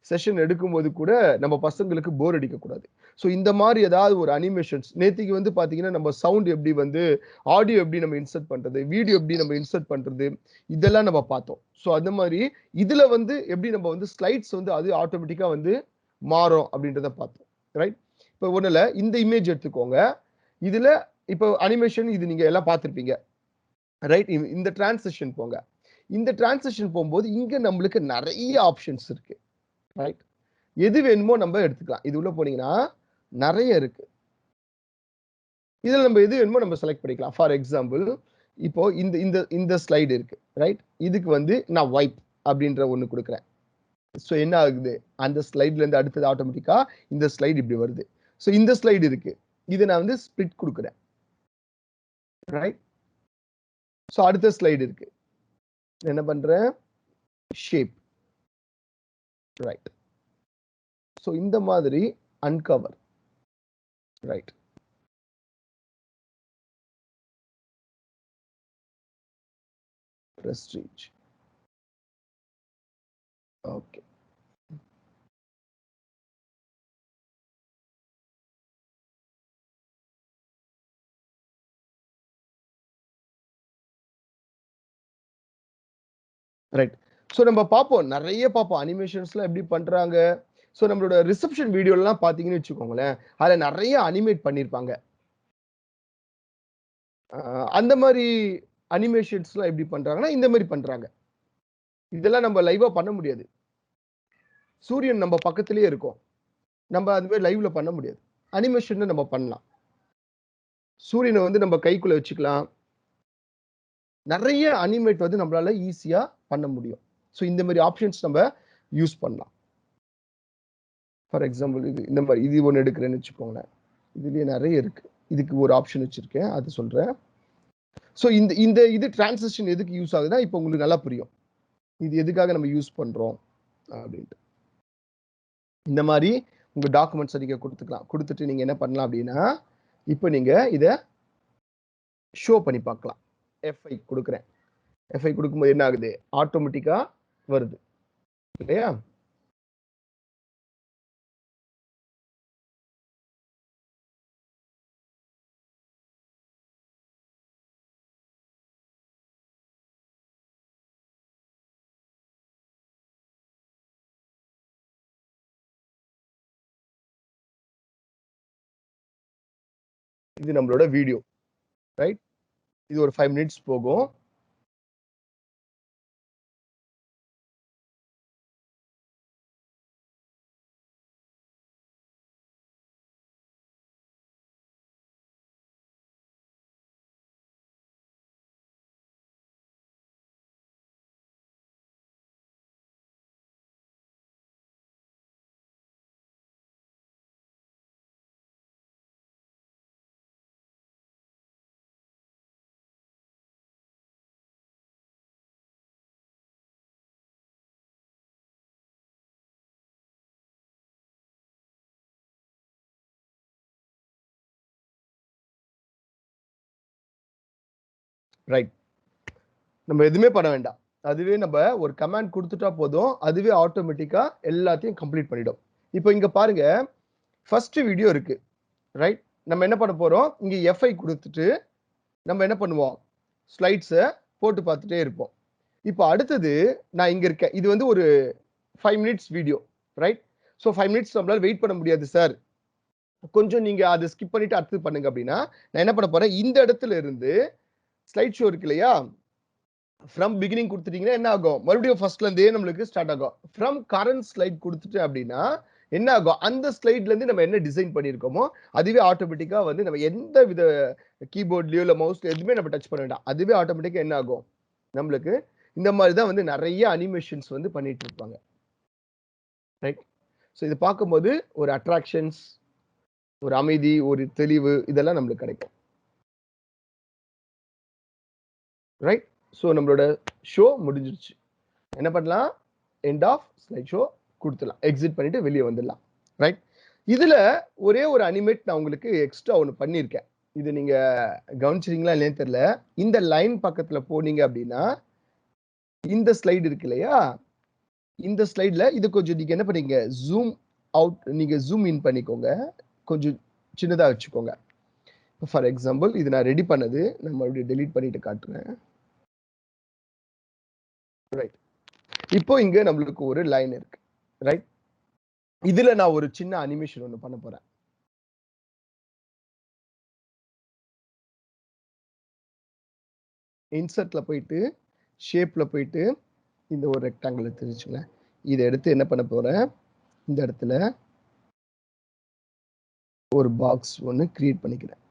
செஷன் எடுக்கும்போது கூட நம்ம பசங்களுக்கு போர் அடிக்கக்கூடாது. ஸோ இந்த மாதிரி ஏதாவது ஒரு அனிமேஷன்ஸ் நேத்திக்கு வந்து பாத்தீங்கன்னா நம்ம சவுண்ட் எப்படி வந்து ஆடியோ எப்படி நம்ம இன்சர்ட் பண்றது, வீடியோ எப்படி நம்ம இன்சர்ட் பண்றது, இதெல்லாம் நம்ம பார்த்தோம். ஸோ அந்த மாதிரி இதுல வந்து எப்படி நம்ம வந்து ஸ்லைட்ஸ் வந்து அது ஆட்டோமேட்டிக்கா வந்து மாறும் அப்படின்றத பார்த்தோம். ரைட், இப்போ ஒண்ணுல இந்த இமேஜ் எடுத்துக்கோங்க. இதுல இப்போ அனிமேஷன் இது நீங்க எல்லாம் பார்த்திருப்பீங்க. ரைட், இந்த டிரான்சிஷன் போங்க. இந்த டிரான்சிஷன் போகும்போது இங்க நம்மளுக்கு நிறைய ஆப்ஷன்ஸ் இருக்கு. ரைட், எது வேணுமோ நம்ம எடுத்துக்கலாம். இது உள்ள போனீங்கன்னா நிறைய இருக்கு. இதுல நம்ம எது வேணுமோ நம்ம செலக்ட் பண்ணிக்கலாம். ஃபார் எக்ஸாம்பிள் இப்போ இந்த இந்த இந்த ஸ்லைடு இருக்கு. ரைட், இதுக்கு வந்து நான் வைப் அப்படின்ற ஒண்ணு கொடுக்குறேன். ஸோ என்ன ஆகுது, அந்த ஸ்லைட்ல இருந்து அடுத்தது ஆட்டோமேட்டிக்கா இந்த ஸ்லைடு இப்படி வருது. ஸோ இந்த ஸ்லைடு இருக்கு, இதை நான் வந்து ஸ்பிளிட் கொடுக்குறேன். ரைட், ஸோ அடுத்த ஸ்லைடு இருக்கு, என்ன பண்றேன், ஷேப். ரைட், ஸோ இந்த மாதிரி uncover. Right, prestige. Okay. Right. So நம்ம பார்ப்போம், நிறைய பார்ப்போம் அனிமேஷன்ஸ்லாம் எப்படி பண்றாங்க. ஸோ நம்மளோட ரிசப்ஷன் வீடியோலாம் பார்த்தீங்கன்னு வச்சுக்கோங்களேன், அதில் நிறைய அனிமேட் பண்ணியிருப்பாங்க. அந்த மாதிரி அனிமேஷன்ஸ்லாம் எப்படி பண்றாங்கன்னா இந்த மாதிரி பண்றாங்க. இதெல்லாம் நம்ம லைவா பண்ண முடியாது. சூரியன் நம்ம பக்கத்திலேயே இருக்கும், நம்ம அது மாதிரி லைவ்ல பண்ண முடியாது. அனிமேஷன் நம்ம பண்ணலாம். சூரியனை வந்து நம்ம கைக்குள்ள வச்சுக்கலாம். நிறைய அனிமேட் வந்து நம்மளால ஈஸியா பண்ண முடியும். ஸோ இந்த மாதிரி ஆப்ஷன்ஸ் நம்ம யூஸ் பண்ணலாம். ஃபார் எக்ஸாம்பிள் இது இந்த மாதிரி இது ஒன்று எடுக்கிறேன்னு வச்சுக்கோங்களேன், இதுலயே நிறைய இருக்கு. இதுக்கு ஒரு ஆப்ஷன் வச்சிருக்கேன், அது சொல்றேன். ஸோ இந்த இந்த இது டிரான்சிஷன் எதுக்கு யூஸ் ஆகுதுன்னா இப்போ உங்களுக்கு நல்லா புரியும் இது எதுக்காக நம்ம யூஸ் பண்றோம் அப்படின்ட்டு. இந்த மாதிரி உங்க டாக்குமெண்ட்ஸ் நீங்க கொடுத்துக்கலாம். கொடுத்துட்டு நீங்க என்ன பண்ணலாம் அப்படின்னா, இப்போ நீங்க இதை ஷோ பண்ணி பார்க்கலாம். எஃப்ஐ கொடுக்குறேன். எஃப்ஐ கொடுக்கும்போது என்ன ஆகுது, ஆட்டோமேட்டிக்கா வருது இல்லையா? இது நம்மளோட வீடியோ, ரைட்? இது ஒரு 5 minutes போகும். ரைட். நம்ம எதுவுமே பண்ண வேண்டாம், அதுவே நம்ம ஒரு கமாண்ட் கொடுத்துட்டா போதும், அதுவே ஆட்டோமேட்டிக்கா எல்லாத்தையும் கம்ப்ளீட் பண்ணிடும். இப்போ இங்க பாருங்க, ஃபர்ஸ்ட் வீடியோ இருக்கு, ரைட்? நம்ம என்ன பண்ண போறோம், இங்க எஃப்ஐ கொடுத்துட்டு நம்ம என்ன பண்ணுவோம், ஸ்லைட்ஸை போட்டு பார்த்துட்டே இருப்போம். இப்போ அடுத்தது நான் இங்க இருக்கேன், இது வந்து ஒரு 5 minutes video, right? So 5 minutes நம்மளால வெயிட் பண்ண முடியாது சார், கொஞ்சம் நீங்க அதை ஸ்கிப் பண்ணிட்டு அடுத்து பண்ணுங்க அப்படின்னா, நான் என்ன பண்ண போறேன், இந்த இடத்துல இருந்து ஸ்லைட் ஷோ இருக்கு இல்லையா, ஃப்ரம் பிகினிங் கொடுத்துட்டீங்கன்னா என்ன ஆகும், மறுபடியும் ஃபர்ஸ்ட்ல இருந்தே நம்மளுக்கு ஸ்டார்ட் ஆகும். ஃப்ரம் கரண்ட் ஸ்லைட் கொடுத்துட்டு அப்படின்னா என்ன ஆகும், அந்த ஸ்லைட்ல இருந்து நம்ம என்ன டிசைன் பண்ணியிருக்கோமோ அதுவே ஆட்டோமேட்டிக்கா வந்து நம்ம எந்த வித கீபோர்ட்லயோ இல்லை மவுஸ்ல எதுவுமே நம்ம டச் பண்ண வேண்டாம், அதுவே ஆட்டோமேட்டிக்கா என்ன ஆகும், நம்மளுக்கு இந்த மாதிரி தான் வந்து நிறைய அனிமேஷன்ஸ் வந்து பண்ணிட்டு இருப்பாங்க, ரைட்? ஸோ இது பார்க்கும்போது ஒரு அட்ராக்ஷன்ஸ், ஒரு அமைதி, ஒரு தெளிவு, இதெல்லாம் நம்மளுக்கு கிடைக்கும், ரைட்? ஸோ நம்மளோட ஷோ முடிஞ்சிருச்சு. என்ன பண்ணலாம், எண்ட் ஆஃப் ஸ்லைட் ஷோ கொடுத்துடலாம், எக்ஸிட் பண்ணிட்டு வெளியே வந்துடலாம், ரைட்? இதுல ஒரே ஒரு அனிமேட் நான் உங்களுக்கு எக்ஸ்ட்ரா ஒன்று பண்ணியிருக்கேன், இது நீங்க கவனிச்சிருக்கீங்களா இல்லைன்னு தெரியல. இந்த லைன் பக்கத்துல போனீங்க அப்படின்னா இந்த ஸ்லைடு இருக்கு இல்லையா, இந்த ஸ்லைட்ல இது கொஞ்சம் நீங்க என்ன பண்ணீங்க, ஜூம் அவுட், நீங்க ஜூம் இன் பண்ணிக்கோங்க, கொஞ்சம் சின்னதா வச்சுக்கோங்க. ஃபார் எக்ஸாம்பிள் இது நான் ரெடி பண்ணது, நான் மறுபடியும் டெலீட் பண்ணிட்டு காட்டுறேன், ரைட்? இப்போ இங்க நம்மளுக்கு ஒரு லைன் இருக்கு, ரைட்? இதுல நான் ஒரு சின்ன அனிமேஷன் ஒன்று பண்ண போறேன். இன்சர்ட்ல போயிட்டு ஷேப்ல போயிட்டு இந்த ஒரு ரெக்டாங்கிள் தெரிஞ்சுங்க, இதை எடுத்து என்ன பண்ண போறேன், இந்த இடத்துல ஒரு பாக்ஸ் ஒன்று கிரியேட் பண்ணிக்கிறேன்,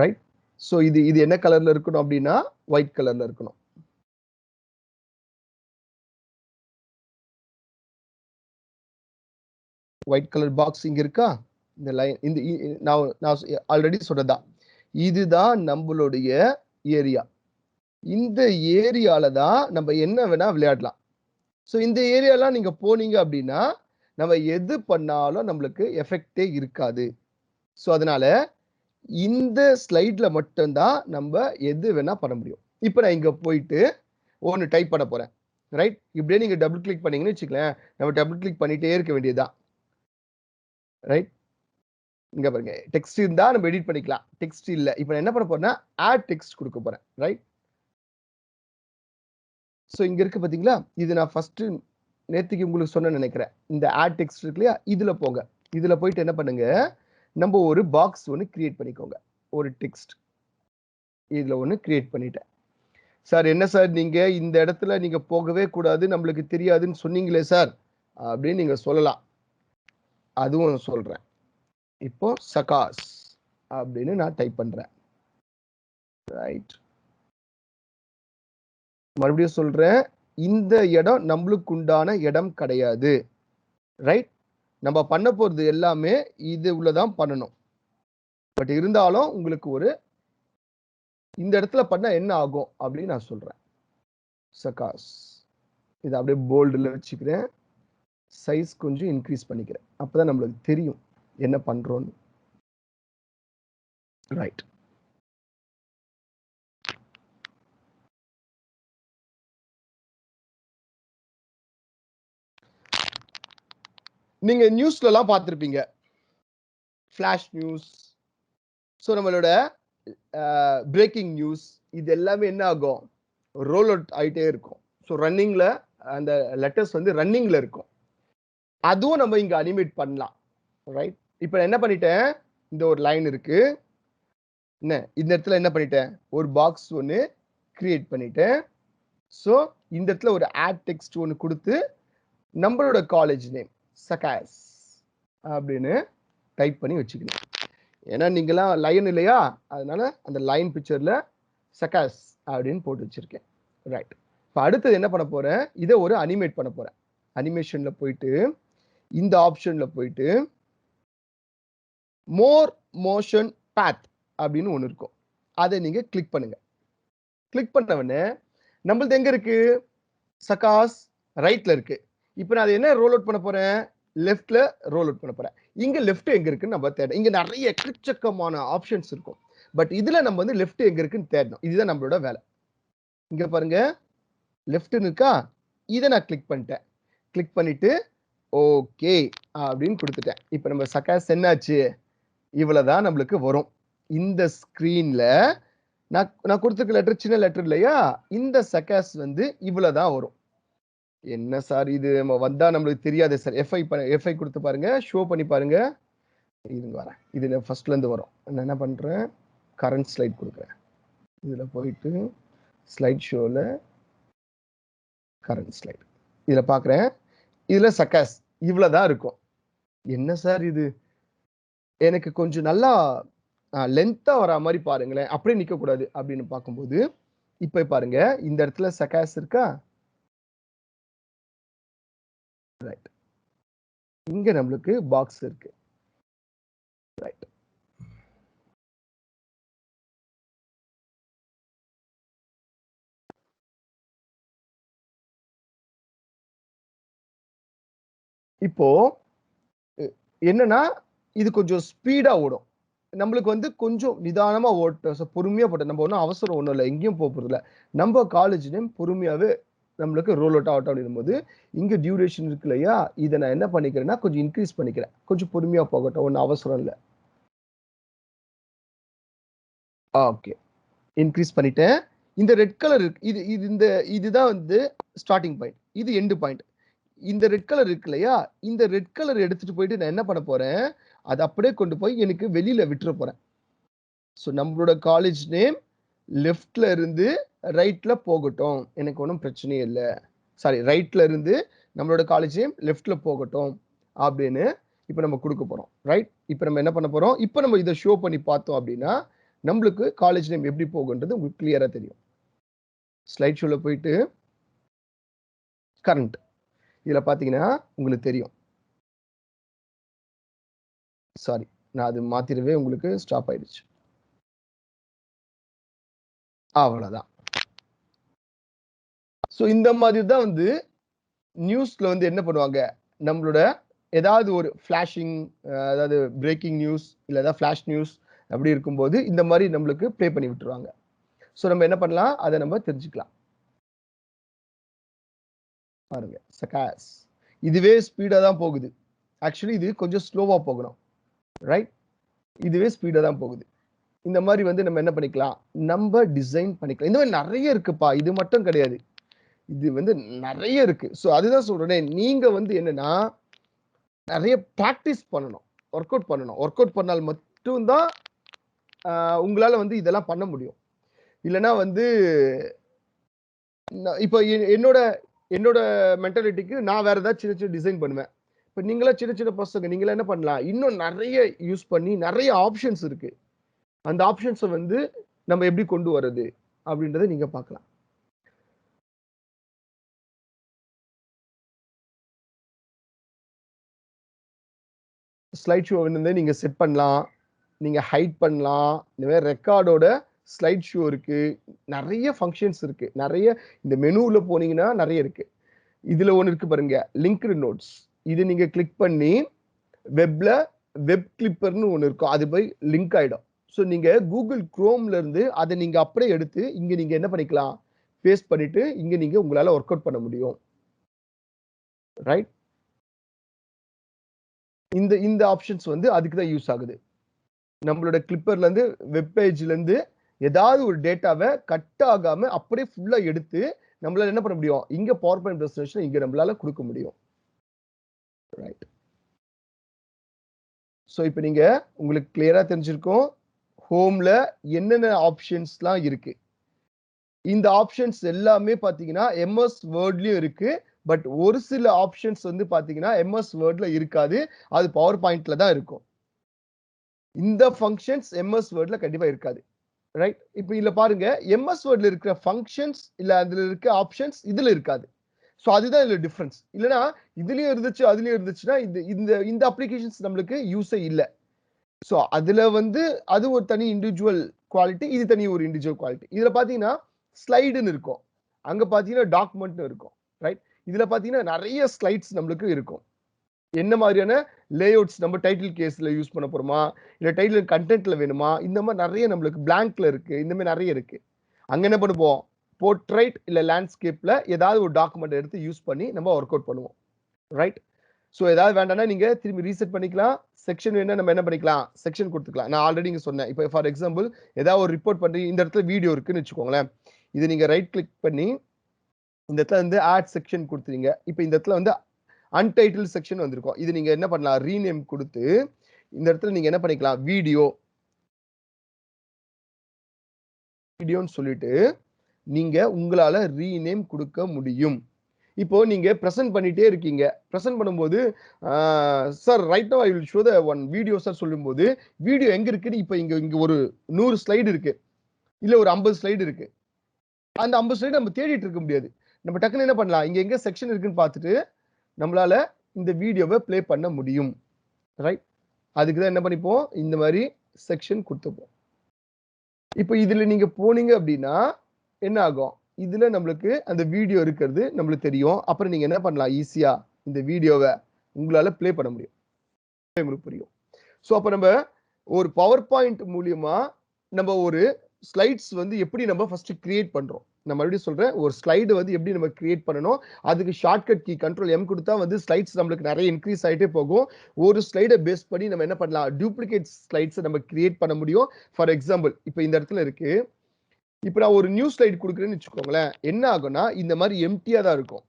ரைட்? ஸோ இது என்ன கலர்ல இருக்கணும் அப்படின்னா ஒயிட் கலர்ல இருக்கணும். ஒயிட் கலர் பாக்ஸ் இங்க இருக்கா, இந்த லைன், இந்த நான் ஆல்ரெடி சொல்றதுதான், இதுதான் நம்மளுடைய ஏரியா. இந்த ஏரியால தான் நம்ம என்ன வேணா விளையாடலாம். ஸோ இந்த ஏரியாலாம் நீங்க போனீங்க அப்படின்னா நம்ம எது பண்ணாலும் நம்மளுக்கு எஃபெக்டே இருக்காது. ஸோ அதனால இந்த ஸ்லைட்ல மட்டும்தான் நம்ம எது வேணா பண்ண முடியும். இப்போ நான் இங்க போயிட்டு ஒன்று டைப் பண்ண போறேன், ரைட்? இப்படியே நீங்க டபுள் கிளிக் பண்ணீங்கன்னு வச்சுக்கலாம், நம்ம டபுள் கிளிக் பண்ணிட்டே இருக்க வேண்டியதுதான், ரைட்? இங்க பாருங்க, டெக்ஸ்ட் இருந்தா நம்ம எடிட் பண்ணிக்கலாம், டெக்ஸ்ட் இல்ல. இப்போ நான் என்ன பண்ண போறேன்னா ஆட் டெக்ஸ்ட் கொடுக்க போறேன், ரைட்? ஸோ இங்க இருக்கு பாத்தீங்களா, இது நான் ஃபர்ஸ்ட் நேத்திக்கு உங்களுக்கு சொன்ன நினைக்கிறேன். இந்த ஆட் டெக்ஸ்ட் இருக்கு இல்லையா, இதுல போங்க. இதுல போயிட்டு என்ன பண்ணுங்க, நம்ம ஒரு பாக்ஸ் ஒன்று கிரியேட் பண்ணிக்கோங்க, ஒரு டெக்ஸ்ட் இதுல ஒன்று கிரியேட் பண்ணிட்டேன். சார் என்ன சார் நீங்க இந்த இடத்துல நீங்க போகவே கூடாது, நம்மளுக்கு தெரியாதுன்னு சொன்னீங்களே சார் அப்படின்னு நீங்க சொல்லலாம், அதுவும் சொல்றேன். இப்போ சகாஸ் அப்படின்னு நான் டைப் பண்றேன், ரைட்? மறுபடியும் சொல்றேன், இந்த இடம் நம்மளுக்கு உண்டான இடம் கிடையாது, ரைட்? நம்ம பண்ண போறது எல்லாமே இது உள்ளதான் பண்ணணும். பட் இருந்தாலும் உங்களுக்கு ஒரு இந்த இடத்துல பண்ணா என்ன ஆகும் அப்படின்னு நான் சொல்றேன். சகாஸ் இதை அப்படியே போல்டுல வச்சுக்கிறேன், சைஸ் கொஞ்சம் இன்க்ரீஸ் பண்ணிக்கிறேன், அப்பதான் நம்மளுக்கு தெரியும் என்ன பண்றோம்னு, ரைட்? நீங்க நியூஸ்ல எல்லாம் பார்த்திருப்பீங்க, ஃபிளாஷ் நியூஸ். ஸோ நம்மளோட பிரேக்கிங் நியூஸ் இது எல்லாமே என்ன ஆகும், ரோல் அவுட் ஆகிட்டே இருக்கும். ஸோ ரன்னிங்ல அந்த லெட்டர்ஸ் வந்து ரன்னிங்ல இருக்கும், அதுவும் நம்ம இங்க அனிமேட் பண்ணலாம், ரைட்? இப்போ என்ன பண்ணிட்டேன், இந்த ஒரு லைன் இருக்கு, என்ன இந்த இடத்துல என்ன பண்ணிட்டேன், ஒரு பாக்ஸ் ஒன்று கிரியேட் பண்ணிட்டேன். ஸோ இந்த இடத்துல ஒரு ஆட் டெக்ஸ்ட் ஒன்று கொடுத்து நம்மளோட காலேஜ் நேம் சகாஸ் அப்படின்னு டைப் பண்ணி வச்சுக்கணும். ஏன்னா நீங்களாம் லைன் இல்லையா, அதனால அந்த லைன் பிக்சர்ல சகாஸ் அப்படின்னு போட்டு வச்சிருக்கேன், ரைட்? இப்போ அடுத்தது என்ன பண்ண போறேன், இதை ஒரு அனிமேட் பண்ண போறேன். அனிமேஷன்ல போயிட்டு இந்த ஆப்ஷன்ல போயிட்டு மோர் மோஷன் பாத் அப்படின்னு ஒன்று இருக்கும், அதை நீங்க கிளிக் பண்ணுங்க. கிளிக் பண்ண உடனே நம்மளது எங்க இருக்கு, சகாஸ் ரைட்ல இருக்கு. இப்போ நான் அதை என்ன ரோல் அவுட் பண்ண போறேன், லெஃப்ட்ல ரோல் அவுட் பண்ண போறேன். இங்க லெஃப்ட் எங்க இருக்குன்னு நம்ம தேடணும். இங்க நிறைய எக்கச்சக்கமான ஆப்ஷன்ஸ் இருக்கும், பட் இதுல நம்ம வந்து லெஃப்ட் எங்க இருக்குன்னு தேடணும். இதுதான் நம்மளோட வேலை. இங்க பாருங்க லெஃப்ட்னு இருக்கா, இதை நான் கிளிக் பண்ணிட்டேன். கிளிக் பண்ணிட்டு ஓகே அப்படின்னு கொடுத்துட்டேன். இப்போ நம்ம சகாஸ் என்னாச்சு, இவ்வளவுதான் நம்மளுக்கு வரும். இந்த ஸ்கிரீன்ல நான் கொடுத்துருக்க லெட்டர் சின்ன லெட்டர் இல்லையா, இந்த சகாஸ் வந்து இவ்வளவுதான் வரும். என்ன சார் இது நம்ம வந்தா நம்மளுக்கு தெரியாது சார், எஃப்ஐ கொடுத்து பாருங்க, ஷோ பண்ணி பாருங்க. இதுங்க வரேன், இது ஃபர்ஸ்ட்ல இருந்து வரும். நான் என்ன பண்றேன், கரண்ட் ஸ்லைட் கொடுக்குறேன், இதுல போயிட்டு ஸ்லைட் ஷோல கரண்ட் ஸ்லைட் இதுல பாக்குறேன், இதுல சகாஸ் இவ்வளவுதான் இருக்கும். என்ன சார் இது, எனக்கு கொஞ்சம் நல்லா லென்த்தா வர மாதிரி பாருங்களேன், அப்படியே நிக்க கூடாது அப்படின்னு பார்க்கும்போது இப்ப பாருங்க இந்த இடத்துல சகாஸ் இருக்கா, ரைட்? இங்க நம்மளுக்கு பாக்ஸ் இருக்கு, ரைட்? இப்போ என்னன்னா இது கொஞ்சம் ஸ்பீடா ஓடும், நம்மளுக்கு வந்து கொஞ்சம் நிதானமா ஓட்ட, பொறுமையா போட்ட, நம்ம ஒன்றும் அவசரம் ஒன்றும் இல்லை, எங்கேயும் போறது இல்லை. நம்ம காலேஜ் நேம் பொறுமையாவே நம்மளுக்கு ரோல் அவுட் ஆகட்டும் அப்படிங்கும்போது இங்க டியூரேஷன் இருக்கு இல்லையா, இதை நான் என்ன பண்ணிக்கிறேன்னா கொஞ்சம் இன்க்ரீஸ் பண்ணிக்கிறேன், கொஞ்சம் பொறுமையா போகட்டும், ஒன்றும் அவசரம் இல்லை. ஓகே, இன்க்ரீஸ் பண்ணிட்டேன். இந்த ரெட் கலர் இருக்கு, இதுதான் வந்து ஸ்டார்டிங் பாயிண்ட், இது எண்டு பாயிண்ட். இந்த ரெட் கலர் இருக்கு இல்லையா, இந்த ரெட் கலர் எடுத்துட்டு போயிட்டு நான் என்ன பண்ண போறேன், அதை அப்படியே கொண்டு போய் எனக்கு வெளியில விட்டுற போறேன். ஸோ நம்மளோட காலேஜ் நேம் லெஃப்ட்ல இருந்து ரைட்ல போகட்டும், எனக்கு ஒன்றும் பிரச்சனையே இல்லை. சாரி, ரைட்ல இருந்து நம்மளோட காலேஜ் நேம் லெஃப்ட்ல போகட்டும் அப்படின்னு இப்போ நம்ம கொடுக்க போறோம், ரைட்? இப்போ நம்ம என்ன பண்ண போறோம், இப்போ நம்ம இதை ஷோ பண்ணி பார்த்தோம் அப்படின்னா நம்மளுக்கு காலேஜ் நேம் எப்படி போகுன்றது உங்களுக்கு கிளியரா தெரியும். ஸ்லைட் ஷோல போயிட்டு கரண்ட் இதுல பாத்தீங்கன்னா உங்களுக்கு தெரியும். சாரி, நான் அது மாத்திரவே உங்களுக்கு ஸ்டாப் ஆயிடுச்சு, அவ்வளவுதான். ஸோ இந்த மாதிரி தான் வந்து நியூஸ்ல வந்து என்ன பண்ணுவாங்க, நம்மளோட ஏதாவது ஒரு ஃபிளாஷிங், அதாவது பிரேக்கிங் நியூஸ் இல்லை ஏதாவது ஃபிளாஷ் நியூஸ், அப்படி இருக்கும்போது இந்த மாதிரி நம்மளுக்கு ப்ளே பண்ணி விட்டுருவாங்க. ஸோ நம்ம என்ன பண்ணலாம், அதை நம்ம தெரிஞ்சுக்கலாம். பாருங்க சகாஸ் இதுவே ஸ்பீடா தான் போகுது. ஆக்சுவலி இது கொஞ்சம் ஸ்லோவா போகணும், ரைட்? இதுவே ஸ்பீடா தான் போகுது. இந்த மாதிரி வந்து நம்ம என்ன பண்ணிக்கலாம், நம்ம டிசைன் பண்ணிக்கலாம். இந்த மாதிரி நிறைய இருக்குப்பா, இது மட்டும் கிடையாது, இது வந்து நிறைய இருக்கு. ஸோ அதுதான் சொல்றேன், நீங்க வந்து என்னன்னா நிறைய ப்ராக்டிஸ் பண்ணணும், ஒர்க் அவுட் பண்ணணும். ஒர்க் அவுட் பண்ணால் மட்டும்தான் உங்களால வந்து இதெல்லாம் பண்ண முடியும். இல்லைன்னா வந்து இப்போ என்னோட என்னோட மென்டாலிட்டிக்கு நான் வேற ஏதாவது சின்ன சின்ன டிசைன் பண்ணுவேன். இப்போ நீங்களா சின்ன சின்ன பசங்க, நீங்களா என்ன பண்ணலாம், இன்னும் நிறைய யூஸ் பண்ணி நிறைய ஆப்ஷன்ஸ் இருக்கு. அந்த ஆப்ஷன்ஸை வந்து நம்ம எப்படி கொண்டு வர்றது அப்படின்றத நீங்க பார்க்கலாம். ஸ்லைட் ஷோ வந்து நீங்க செட் பண்ணலாம், நீங்க ஹைட் பண்ணலாம். இந்த மாதிரி ரெக்கார்டோட ஸ்லைட் ஷோ இருக்கு, நிறைய ஃபங்க்ஷன்ஸ் இருக்கு, நிறைய. இந்த மெனுல போனீங்கன்னா நிறைய இருக்கு. இதுல ஒன்று இருக்கு பாருங்க, லிங்க்டு நோட்ஸ். இது நீங்க கிளிக் பண்ணி வெப்ல வெப் கிளிப்பர்னு ஒன்று இருக்கும், அது போய் லிங்க் ஆயிடும். ஸோ நீங்க கூகுள் குரோம்ல இருந்து அதை நீங்க அப்படியே எடுத்து இங்க நீங்க என்ன பண்ணிக்கலாம், பேஸ்ட் பண்ணிட்டு இங்க நீங்க உங்களால ஒர்க் அவுட் பண்ண முடியும், ரைட்? இந்த இந்த ஆப்ஷன்ஸ் வந்து அதுக்கு தான் யூஸ் ஆகுது. நம்மளோட கிளிப்பர்ல இருந்து வெப் பேஜ்ல இருந்து ஏதாவது ஒரு டேட்டாவை கட் ஆகாம அப்படியே ஃபுல்லா எடுத்து நம்மளால என்ன பண்ண முடியும், இங்க பவர் பாயிண்ட் பிரசன்டேஷன் இங்க நம்மளால கொடுக்க முடியும், ரைட்? ஸோ இப்போ நீங்க உங்களுக்கு கிளியரா தெரிஞ்சிருக்கும் ஹோம்ல என்னென்ன ஆப்ஷன்ஸ்லாம் இருக்கு. இந்த ஆப்ஷன்ஸ் எல்லாமே பாத்தீங்கன்னா எம்எஸ் வேர்ட்லயும் இருக்கு. பட் ஒரு சில ஆப்ஷன்ஸ் வந்து பாத்தீங்கன்னா எம்எஸ் வேர்ட்ல இருக்காது, அது பவர் பாயிண்ட்ல தான் இருக்கும். இந்த ஃபங்க்ஷன்ஸ் எம்எஸ் வேர்ட்ல கண்டிப்பா இருக்காது, ரைட்? இப்போ இதுல பாருங்க, எம்எஸ் வேர்ட்ல இருக்கிற ஃபங்க்ஷன்ஸ் இல்ல அதுல இருக்க ஆப்ஷன்ஸ் இதுல இருக்காது. ஸோ அதுதான் இதுல டிஃபரன்ஸ். இல்லைன்னா இதுலயும் இருந்துச்சு அதுலயும் இருந்துச்சுன்னா இந்த இந்த இந்த அப்ளிகேஷன்ஸ் நம்மளுக்கு யூஸே இல்லை. ஸோ அதுல வந்து அது ஒரு தனி இண்டிவிஜுவல் குவாலிட்டி, இது தனி ஒரு இண்டிவிஜுவல் குவாலிட்டி. இதுல பாத்தீங்கன்னா ஸ்லைடுன்னு இருக்கும், அங்க பாத்தீங்கன்னா டாக்குமெண்ட்னு இருக்கும், ரைட்? இதுல பாத்தீங்கன்னா நிறைய ஸ்லைட்ஸ் நம்மளுக்கு இருக்கும். என்ன மாதிரியான லேஅவுட்ஸ் நம்ம டைட்டில் கேஸ்ல யூஸ் பண்ண போறோமா, இல்ல டைட்டில் கண்டென்ட்ல வேணுமா, இந்த மாதிரி நிறைய நம்மளுக்கு பிளாங்க்ல இருக்கு, இந்த மாதிரி நிறைய இருக்கு. அங்க என்ன பண்ணுவோம், போர்ட்ரைட் இல்ல லேண்ட்ஸ்கேப்ல ஏதாவது ஒரு டாக்குமெண்ட் எடுத்து யூஸ் பண்ணி நம்ம ஒர்க் அவுட் பண்ணுவோம், ரைட்? ஸோ ஏதாவது வேண்டாம்னா நீங்க திரும்பி ரீசெட் பண்ணிக்கலாம். செக்ஷன் வேணா நம்ம என்ன பண்ணிக்கலாம், செக்ஷன் கொடுத்துக்கலாம். நான் ஆல்ரெடி இங்க சொன்னேன். இப்போ ஃபார் எக்ஸாம்பிள் ஏதாவது ஒரு ரிப்போர்ட் பண்ணி இந்த இடத்துல வீடியோ இருக்குன்னு வச்சுக்கோங்களேன். இது நீங்க ரைட் கிளிக் பண்ணி இந்த இடத்துல வந்து ஆட் செக்ஷன் கொடுத்துறீங்க. இப்போ இந்த இடத்துல வந்து அன்டைட்டில் செக்ஷன் வந்திருக்கும். இது நீங்க என்ன பண்ணலாம், ரீநேம் கொடுத்து இந்த இடத்துல நீங்க என்ன பண்ணிக்கலாம், வீடியோன்னு சொல்லிட்டு நீங்க உங்களால ரீநேம் கொடுக்க முடியும். இப்போ நீங்க பிரசன்ட் பண்ணிட்டே இருக்கீங்க, பிரசன்ட் பண்ணும்போது sir right now I will show the one video sir சொல்லும்போது வீடியோ எங்க இருக்குன்னு இப்போ இங்க ஒரு 100 ஸ்லைடு இருக்கு, இல்ல ஒரு 50 ஸ்லைடு இருக்கு. அந்த 50 ஸ்லைடு நம்ம தேடிட்டு இருக்க முடியாது. நம்ம டக்குன்னு என்ன பண்ணலாம், இங்க எங்க செக்ஷன் இருக்குன்னு பார்த்துட்டு நம்மளால இந்த வீடியோவை ப்ளே பண்ண முடியும், ரைட்? அதுக்கு தான் என்ன பண்ணிப்போம், இந்த மாதிரி செக்ஷன் கொடுத்துப்போம். இப்போ இதுல நீங்க போனீங்க அப்படின்னா என்ன ஆகும், இதுல நம்மளுக்கு அந்த வீடியோ இருக்கிறது நம்மளுக்கு தெரியும். அப்புறம் நீங்க என்ன பண்ணலாம், ஈஸியா இந்த வீடியோவை உங்களால ப்ளே பண்ண முடியும், உங்களுக்கு புரியும். ஸோ அப்ப நம்ம ஒரு பவர் பாயிண்ட் மூலியமா நம்ம ஒரு ஸ்லைட்ஸ் வந்து எப்படி நம்ம ஃபர்ஸ்ட் கிரியேட் பண்றோம். நான் மறுபடியும் சொல்றேன், ஒரு ஸ்லைடு வந்து எப்படி நம்ம கிரியேட் பண்ணணும், அதுக்கு ஷார்ட்கட் கீ கண்ட்ரோல் எம் கொடுத்தா வந்து ஸ்லைட்ஸ் நம்மளுக்கு நிறைய இன்க்ரீஸ் ஆயிட்டே போகும். ஒரு ஸ்லைடை பேஸ் பண்ணி நம்ம என்ன பண்ணலாம், டூப்ளிகேட் ஸ்லைட்ஸ் நம்ம கிரியேட் பண்ண முடியும். ஃபார் எக்ஸாம்பிள் இப்போ இந்த இடத்துல இருக்கு, இப்போ நான் ஒரு நியூ ஸ்லைடு கொடுக்குறேன்னு வச்சுக்கோங்களேன், என்ன ஆகும்னா இந்த மாதிரி எம்டியா தான் இருக்கும்,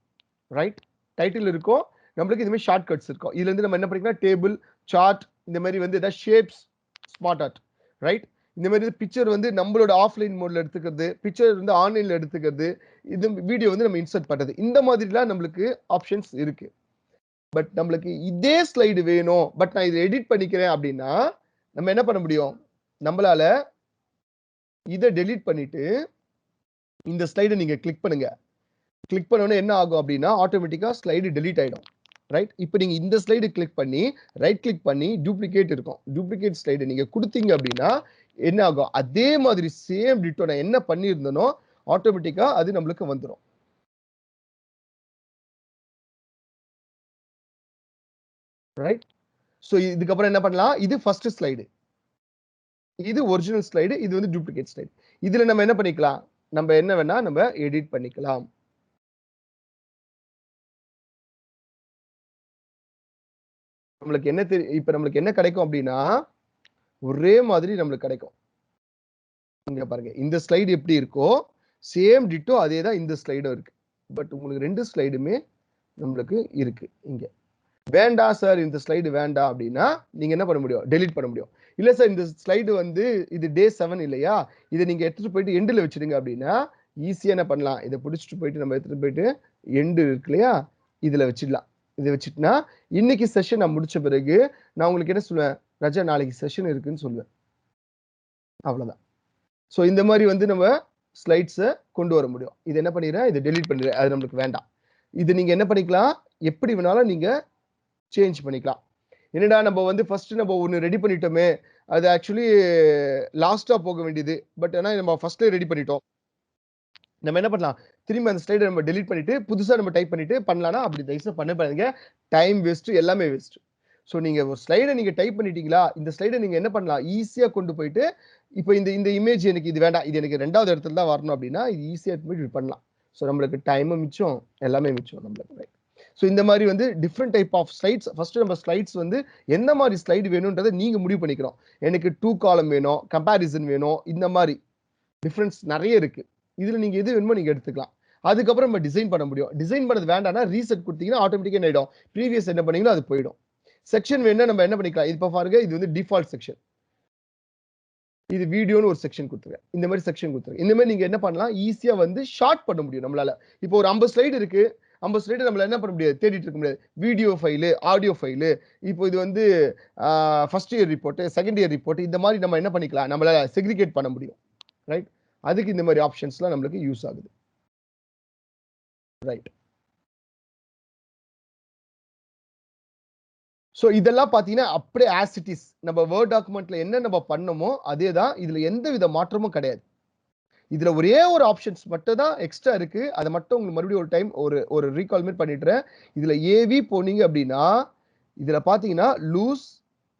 ரைட்? டைட்டில் இருக்கும், நம்மளுக்கு இந்த மாதிரி ஷார்ட் கட்ஸ் இருக்கும். இதுல இருந்து நம்ம என்ன பண்ணிக்கலாம், டேபிள், சார்ட், இந்த மாதிரி வந்து ஏதாவது ஷேப்ஸ், ஸ்மார்ட் ஆர்ட், ரைட்? இந்த மாதிரி பிக்சர் வந்து நம்மளோட ஆஃப்லைன் மோட்ல எடுத்துக்கிறது, பிக்சர் வந்து ஆன்லைன்ல எடுத்துக்கிறது, இது வீடியோ வந்து நம்ம இன்சர்ட் பண்றது, இந்த மாதிரிலாம் நம்மளுக்கு ஆப்ஷன்ஸ் இருக்கு. பட் நம்மளுக்கு இதே ஸ்லைடு வேணும், பட் நான் இதை எடிட் பண்ணிக்கிறேன் அப்படின்னா நம்ம என்ன பண்ண முடியும், நம்மளால இதை டெலீட் பண்ணிட்டு இந்த ஸ்லைடை நீங்க கிளிக் பண்ணுங்க. கிளிக் பண்ணோன்னே என்ன ஆகும் அப்படின்னா ஆட்டோமேட்டிக்கா ஸ்லைடு டெலீட் ஆயிடும், ரைட்? இப்போ நீங்க இந்த ஸ்லைடு கிளிக் பண்ணி ரைட் கிளிக் பண்ணி டூப்ளிகேட் இருக்கும், டூப்ளிகேட் ஸ்லைடு நீங்க கொடுத்தீங்க அப்படின்னா என்ன ஆகும், அதே மாதிரி சேம் டிட்டோ நான் என்ன பண்ணியிருந்தனோ ஆட்டோமேட்டிக்கா அது நம்மளுக்கு வந்துடும், ரைட்? ஸோ இதுக்கப்புறம் என்ன பண்ணலாம், இது ஃபர்ஸ்ட் ஸ்லைடு. இது ஒரிஜினல் ஸ்லைடு, இது வந்து டூப்ளிகேட் ஸ்லைடு. இதுல நம்ம என்ன பண்ணிக்கலாம், நம்ம என்ன வேணா நம்ம எடிட் பண்ணிக்கலாம். நம்மளுக்கு என்ன இப்ப நம்மளுக்கு என்ன கிடைக்கும் அப்படின்னா ஒரே மாதிரி நம்மளுக்கு கிடைக்கும். இங்க பாருங்க, இந்த ஸ்லைடு எப்படி இருக்கோ சேம் டிட்டோ அதே தான் இந்த ஸ்லைடும் இருக்கு. பட் உங்களுக்கு 2 ஸ்லைடுமே நம்மளுக்கு இருக்கு. இங்க வேண்டாம் சார், இந்த ஸ்லைடு வேண்டாம் அப்படின்னா நீங்க என்ன பண்ண முடியும், டெலீட் பண்ண முடியும். இல்ல சார், இந்த ஸ்லைடு வந்து இது டே 7 இல்லையா, இதை நீங்க எடுத்துட்டு போயிட்டு எண்டில் வச்சிடுங்க அப்படின்னா ஈஸியா என்ன பண்ணலாம், இதை பிடிச்சிட்டு போயிட்டு நம்ம எடுத்துட்டு போயிட்டு எண்டு இருக்கு இல்லையா, இதுல வச்சிடலாம். இதை வச்சுட்டுனா இன்னைக்கு செஷன் நான் முடிச்ச பிறகு நான் உங்களுக்கு என்ன சொல்லுவேன், ரஜா நாளைக்கு செஷன் இருக்குன்னு சொல்லுவேன். அவ்வளவுதான். ஸோ இந்த மாதிரி வந்து நம்ம ஸ்லைட்ஸை கொண்டு வர முடியும். இது என்ன பண்ணிடுறேன், இதை டெலீட் பண்ணிடுறேன், அது நம்மளுக்கு வேண்டாம். இது நீங்க என்ன பண்ணிக்கலாம், எப்படி வேணாலும் நீங்க சேஞ்ச் பண்ணிக்கலாம். என்னடா நம்ம வந்து ஃபர்ஸ்ட் நம்ம ஒன்று ரெடி பண்ணிட்டோமே, அது ஆக்சுவலி லாஸ்டா போக வேண்டியது. பட் ஆனால் நம்ம ஃபர்ஸ்ட்லேயே ரெடி பண்ணிட்டோம். நம்ம என்ன பண்ணலாம், திரும்பி அந்த ஸ்லைடை நம்ம டெலீட் பண்ணிட்டு புதுசா நம்ம டைப் பண்ணிட்டு பண்ணலாம்னா அப்படி தயவுசெய்து பண்ண பாருங்க. டைம் வேஸ்ட், எல்லாமே வேஸ்ட். ஸோ நீங்க ஒரு ஸ்லைடை நீங்க டைப் பண்ணிட்டீங்களா, இந்த ஸ்லைடை நீங்க என்ன பண்ணலாம், ஈஸியா கொண்டு போயிட்டு இப்போ இந்த இமேஜ் எனக்கு இது வேண்டாம், இது எனக்கு 2வது இடத்துல தான் வரணும் அப்படின்னா இது ஈஸியா போயிட்டு பண்ணலாம். ஸோ நம்மளுக்கு டைமும் மிச்சம், எல்லாமே மிச்சம் நம்மளுக்கு. ஸோ இந்த மாதிரி வந்து different type of slides. First நம்ம ஸ்லைட்ஸ் வந்து எந்த மாதிரி ஸ்லைடு வேணும்ன்றதை நீங்க முடிவு பண்ணிக்கிறோம். எனக்கு 2 காலம் வேணும், கம்பேரிசன் வேணும், இந்த மாதிரி டிஃபரன்ஸ் நிறைய இருக்கு. இதுல நீங்க எது வேணுமோ நீங்க எடுத்துக்கலாம். அதுக்கப்புறம் நம்ம டிசைன் பண்ண முடியும். டிசைன் பண்ணது வேண்டாம்னா ரீசெட் கொடுத்தீங்கன்னா ஆட்டோமேட்டிக்கா என்ன ஆயிடும், ப்ரீவியஸ் என்ன பண்ணீங்களோ அது போயிடும். செக்ஷன் வேணும்னா நம்ம என்ன பண்ணிக்கலாம், இப்போ பாருங்க, இது வந்து டிஃபால்ட் செக்ஷன், இது வீடியோன்னு ஒரு செக்ஷன் கொடுத்துருக்கேன். இந்த மாதிரி செக்ஷன் கொடுத்துருக்கேன். இந்த மாதிரி நீங்க என்ன பண்ணலாம், ஈஸியா வந்து ஷார்ட் பண்ண முடியும் நம்மளால. இப்போ ஒரு 50 ஸ்லைடு இருக்கு, 50 ஸ்லைடு நம்மளால என்ன பண்ண முடியாது, தேடிட்டு இருக்க முடியாது. வீடியோ ஃபைலு, ஆடியோ ஃபைலு, இப்போ இது வந்து first year report, second year report, இந்த மாதிரி நம்ம என்ன பண்ணிக்கலாம், நம்மளால செக்ரிகேட் பண்ண முடியும். ரைட், அதுக்கு இந்த மாதிரி ஆப்ஷன்ஸ்லாம் நம்மளுக்கு யூஸ் ஆகுது. ரைட். ஸோ இதெல்லாம் பார்த்தீங்கன்னா அப்படியே ஆஸ் இட் இஸ் நம்ம வேர்ட் டாக்குமெண்ட்ல என்ன நம்ம பண்ணமோ அதே தான். இதுல எந்த வித மாற்றமும் கிடையாது. இதுல ஒரே ஒரு ஆப்ஷன்ஸ் மட்டும் தான் எக்ஸ்ட்ரா இருக்கு. அதை மட்டும் உங்களுக்கு மறுபடியும் ஒரு டைம் ஒரு ரீகால் மாதிரி பண்ணிடுறேன். இதுல ஏவி போனீங்க அப்படின்னா இதுல பாத்தீங்கன்னா லூஸ்,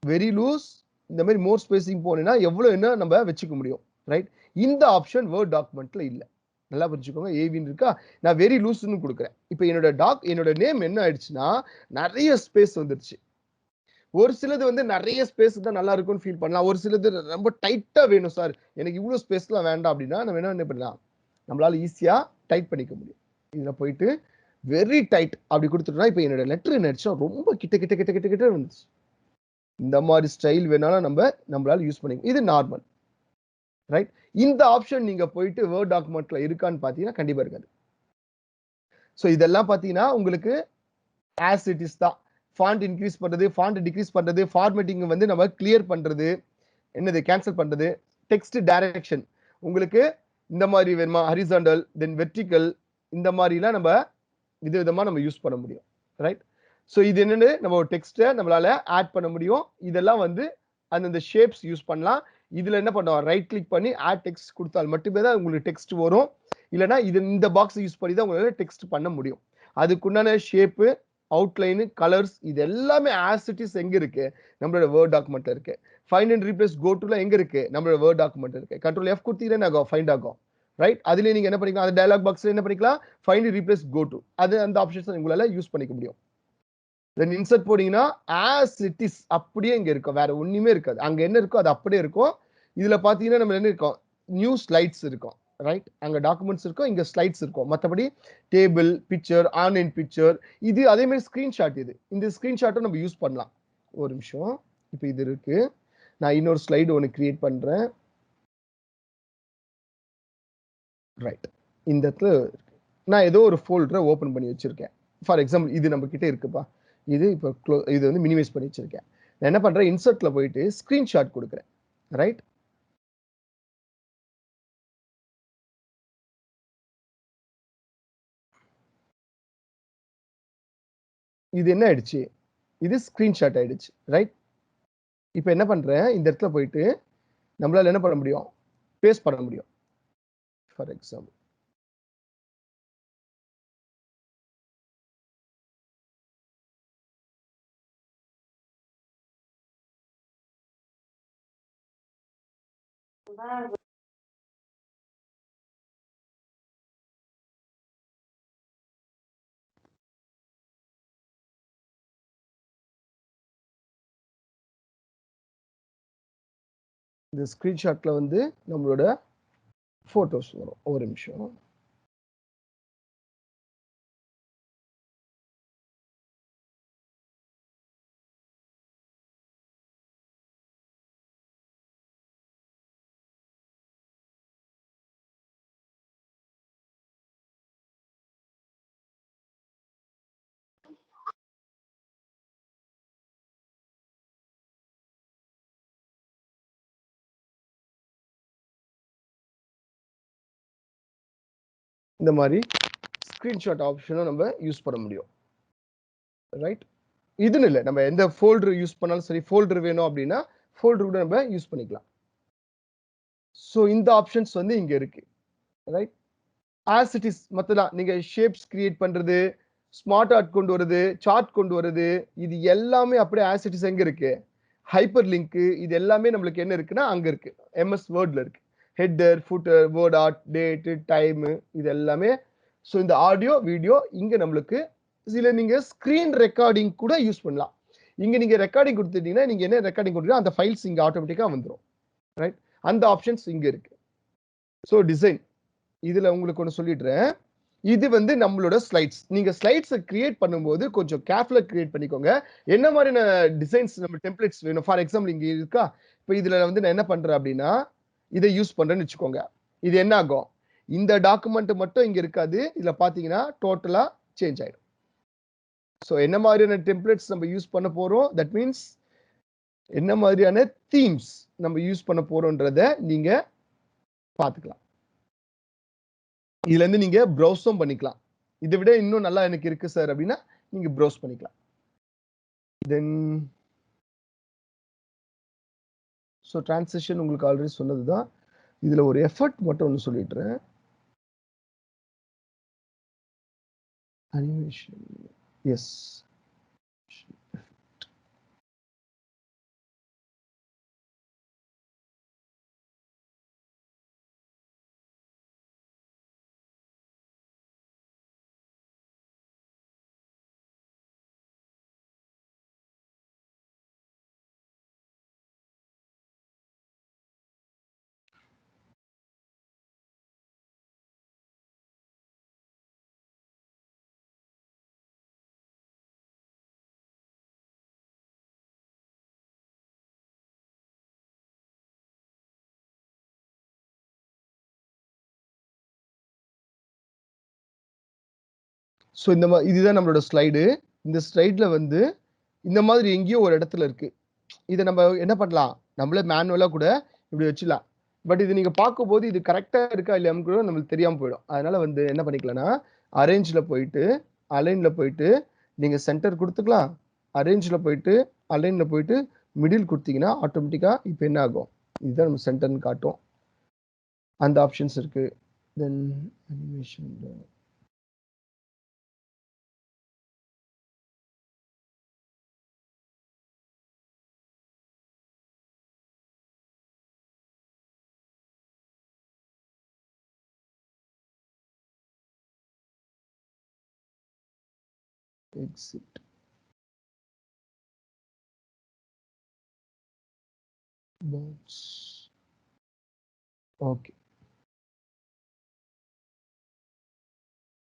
வெரி லூஸ், இந்த மாதிரி மோர் ஸ்பேசிங் போனீங்கன்னா எவ்வளவு என்ன நம்ம வச்சுக்க முடியும். ரைட், இந்த ஆப்ஷன் வேர்ட் டாக்குமெண்ட்ல இல்ல. நல்லா புரிஞ்சுக்கோங்க. ஏவின்னு இருக்கா, நான் வெரி லூஸ்ன்னு கொடுக்குறேன். இப்போ என்னோட நேம் என்ன ஆயிடுச்சுன்னா நிறைய ஸ்பேஸ் வந்துருச்சு. ஒரு சிலது வந்து நிறைய ஸ்பேஸ் தான் நல்லா இருக்கும்னு ஃபீல் பண்ணலாம். ஒரு சிலது ரொம்ப டைட்டா வேணும் சார், எனக்கு இவ்வளவு ஸ்பேஸ்லாம் வேண்டாம் அப்படின்னா நம்ம என்ன பண்ணலாம், நம்மளால ஈஸியா டைப் பண்ணிக்க முடியும். இதுல போயிட்டு வெரி டைட் அப்படி கொடுத்துட்டோம்னா இப்போ என்னோட லெட்டர் என்ன ஆயிடுச்சு, ரொம்ப கிட்ட கிட்ட கிட்ட கிட்ட கிட்ட வந்துச்சு. இந்த மாதிரி ஸ்டைல் வேணாலும் நம்மளால யூஸ் பண்ணிக்கலாம். இது நார்மல். ரைட், இந்த ஆப்ஷன் நீங்க போயிட்டு வேர்ட் டாக்குமெண்ட்ல இருக்கான்னு பாத்தீங்கன்னா கண்டிப்பா இருக்காது. ஸோ இதெல்லாம் பாத்தீங்கன்னா உங்களுக்கு ஆஸ் இட் இஸ் தான். ஃபாண்ட் இன்க்ரீஸ் பண்றது, ஃபாண்ட் டிக்ரீஸ் பண்றது, ஃபார்மேட்டிங் வந்து நம்ம கிளியர் பண்றது, என்னது கேன்சல் பண்றது, டெக்ஸ்ட் டைரக்ஷன் உங்களுக்கு இந்த மாதிரி வேணுமா, ஹரிசாண்டல் தென் வெர்டிக்கல், இந்த மாதிரிலாம் நம்ம விதமா நம்ம யூஸ் பண்ண முடியும். ரைட், ஸோ இது என்னன்னு நம்ம ஒரு டெக்ஸ்ட்டை நம்மளால ஆட் பண்ண முடியும். இதெல்லாம் வந்து அந்தந்த ஷேப்ஸ் யூஸ் பண்ணலாம். இதுல என்ன பண்ணுவோம், ரைட் கிளிக் பண்ணி ஆட் டெக்ஸ்ட் கொடுத்தால் மட்டுமே தான் உங்களுக்கு டெக்ஸ்ட் வரும். இல்லைன்னா இந்த பாக்ஸ் யூஸ் பண்ணி தான் உங்களால டெக்ஸ்ட் பண்ண முடியும். அதுக்குண்டான ஷேப்பு, அவுட்லைனு, கலர்ஸ், இது எல்லாமே ஆஸ் இட் இஸ் எங்க இருக்கு, நம்மளோட வேர்ட் டாக்குமெண்ட்ல இருக்கு. ஃபைண்ட் அண்ட் ரீப்ளேஸ் கோ டுல எங்க இருக்கு, நம்மளோட வேர்ட் டாக்குமெண்ட் இருக்கு. கண்ட்ரோல் எஃப் கொடுத்தீங்கன்னா ஆகும், ஃபைண்ட் ஆகும். ரைட், அதுல நீங்க என்ன பண்ணிக்கலாம், அந்த டயலாக் பாக்ஸ்ல என்ன பண்ணிக்கலாம், ஃபைண்ட் ரீப்ளேஸ் கோ டு, அது அந்த ஆப்ஷன்ஸ் உங்களால யூஸ் பண்ணிக்க முடியும். தென் இன்சர்ட் போனீங்கன்னா ஆஸ் இட் இஸ் அப்படியே இங்க இருக்கும், வேற ஒண்ணுமே இருக்காது. அங்க என்ன இருக்கோ அது அப்படியே இருக்கும். இதுல பாத்தீங்கன்னா நம்ம என்ன இருக்கும், நியூ ஸ்லைட்ஸ் இருக்கும். ரைட், அங்க டாக்குமெண்ட்ஸ் இருக்கும், இங்க ஸ்லைட்ஸ் இருக்கும். மற்றபடி டேபிள், பிக்சர், ஆன்லைன் பிக்சர், இது அதே மாதிரி ஸ்கிரீன்ஷாட், இந்த ஸ்கிரீன்ஷாட்டும் நம்ம யூஸ் பண்ணலாம். ஒரு நிமிஷம், இப்போ இது இருக்கு, நான் இன்னொரு ஸ்லைடு ஒன்று கிரியேட் பண்றேன். ரைட், இந்த இடத்துல நான் ஏதோ ஒரு ஃபோல்டரை ஓபன் பண்ணி வச்சிருக்கேன். ஃபார் எக்ஸாம்பிள் இது நம்ம கிட்ட இருக்குப்பா, இது இப்போ இது வந்து மினிமைஸ் பண்ணி வச்சிருக்கேன். நான் என்ன பண்றேன், இன்சர்ட்ல போயிட்டு ஸ்கிரீன்ஷாட் கொடுக்குறேன். ரைட், இது என்ன ஆயிடுச்சு, இது ஸ்கிரீன்ஷாட் ஆயிடுச்சு. ரைட், இப்போ என்ன பண்றேன், இந்த இடத்துல போயிட்டு நம்மளால என்ன பண்ண முடியும், பேஸ்ட் பண்ண முடியும். ஃபார் எக்ஸாம்பிள் இந்த ஸ்கிரீன்ஷாட்ல வந்து நம்மளோட போட்டோஸ் வரும். ஒரு நிமிஷம். இந்த மாதிரி ஸ்கிரீன்ஷாட் ஆப்ஷனும் நம்ம யூஸ் பண்ண முடியும். ரைட், இதுன்னு இல்லை, நம்ம எந்த ஃபோல்டர் யூஸ் பண்ணாலும் சரி, ஃபோல்டர் வேணும் அப்படின்னா ஃபோல்டர் கூட நம்ம யூஸ் பண்ணிக்கலாம். ஸோ இந்த ஆப்ஷன்ஸ் வந்து இங்க இருக்கு. ரைட், ஆஸ் இட் இஸ் மத்தலாம் நீங்க ஷேப்ஸ் கிரியேட் பண்றது, ஸ்மார்ட் ஆர்ட் கொண்டு வருது, சார்ட் கொண்டு வருது, இது எல்லாமே அப்படியே ஆஸ் இட் இஸ் எங்க இருக்கு, ஹைப்பர் லிங்க், இது எல்லாமே நம்மளுக்கு என்ன இருக்குன்னா அங்க இருக்கு, எம்எஸ் வேர்ட்ல இருக்கு. Header, footer, word art, date, time, இது எல்லாமே. ஸோ இந்த ஆடியோ வீடியோ இங்க நம்மளுக்கு இதுல நீங்க ஸ்கிரீன் ரெக்கார்டிங் கூட யூஸ் பண்ணலாம். இங்க நீங்க ரெக்கார்டிங் கொடுத்துட்டீங்கன்னா நீங்க என்ன ரெக்கார்டிங் கொடுத்தீங்கன்னா அந்த ஃபைல்ஸ் இங்க ஆட்டோமேட்டிக்கா வந்துடும். ரைட், அந்த ஆப்ஷன்ஸ் இங்க இருக்கு. ஸோ டிசைன் இதுல உங்களுக்கு ஒன்று சொல்லிடுறேன். இது வந்து நம்மளோட ஸ்லைட்ஸ். நீங்க ஸ்லைட்ஸை கிரியேட் பண்ணும்போது கொஞ்சம் கேர்ஃபுல்லா கிரியேட் பண்ணிக்கோங்க. என்ன மாதிரியான டிசைன்ஸ் நம்ம டெம்ப்ளேட்ஸ் வேணும். ஃபார் எக்ஸாம்பிள் இங்க இருக்கா, இப்போ இதுல வந்து நான் என்ன பண்றேன் அப்படின்னா இதை யூஸ் பண்றேன்னு வச்சுக்கோங்க. இது என்ன ஆகும், இந்த டாக்குமெண்ட் மட்டும் இங்க இருக்காது, இதுல பாத்தீங்கன்னா டோட்டலா சேஞ்ச் ஆயிடும். ஸோ என்ன மாதிரியான டெம்ப்ளேட்ஸ் நம்ம யூஸ் பண்ண போறோம், தட் மீன்ஸ் என்ன மாதிரியான தீம்ஸ் நம்ம யூஸ் பண்ண போறோம்ன்றத நீங்க பாத்துக்கலாம். இதுல இருந்து நீங்க ப்ரௌஸும் பண்ணிக்கலாம். இதை விட இன்னும் நல்லா எனக்கு இருக்கு சார் அப்படின்னா நீங்க ப்ரௌஸ் பண்ணிக்கலாம். தென் ஸோ டிரான்சிஷன் உங்களுக்கு ஆல்ரெடி சொன்னதுதான். இதுல ஒரு எஃபர்ட் மட்டும் ஒன்று சொல்லிடுறேன். அனிமேஷன், எஸ், ஸோ இந்த மாதிரி இதுதான் நம்மளோட ஸ்லைடு. இந்த ஸ்லைட்ல வந்து இந்த மாதிரி எங்கேயோ ஒரு இடத்துல இருக்கு. இதை நம்ம என்ன பண்ணலாம், நம்மளே மேனுவலா கூட இப்படி வச்சுலாம். பட் இது நீங்க பார்க்கும்போது இது கரெக்டா இருக்கா இல்லையான்னு கூட நம்மளுக்கு தெரியாம போயிடும். அதனால வந்து என்ன பண்ணிக்கலாம்னா அரேஞ்ச்ல போயிட்டு அலைன்ல போயிட்டு நீங்க சென்டர் கொடுத்துக்கலாம். அரேஞ்ச்ல போயிட்டு அலைன்ல போயிட்டு மிடில் கொடுத்தீங்கன்னா ஆட்டோமேட்டிக்கா இப்போ என்ன ஆகும், இதுதான் நம்ம சென்டர்னு காட்டும். அந்த ஆப்ஷன்ஸ் இருக்கு. தென் அனிமேஷன், எக்ஸிட், பாக்ஸ், ஓகே,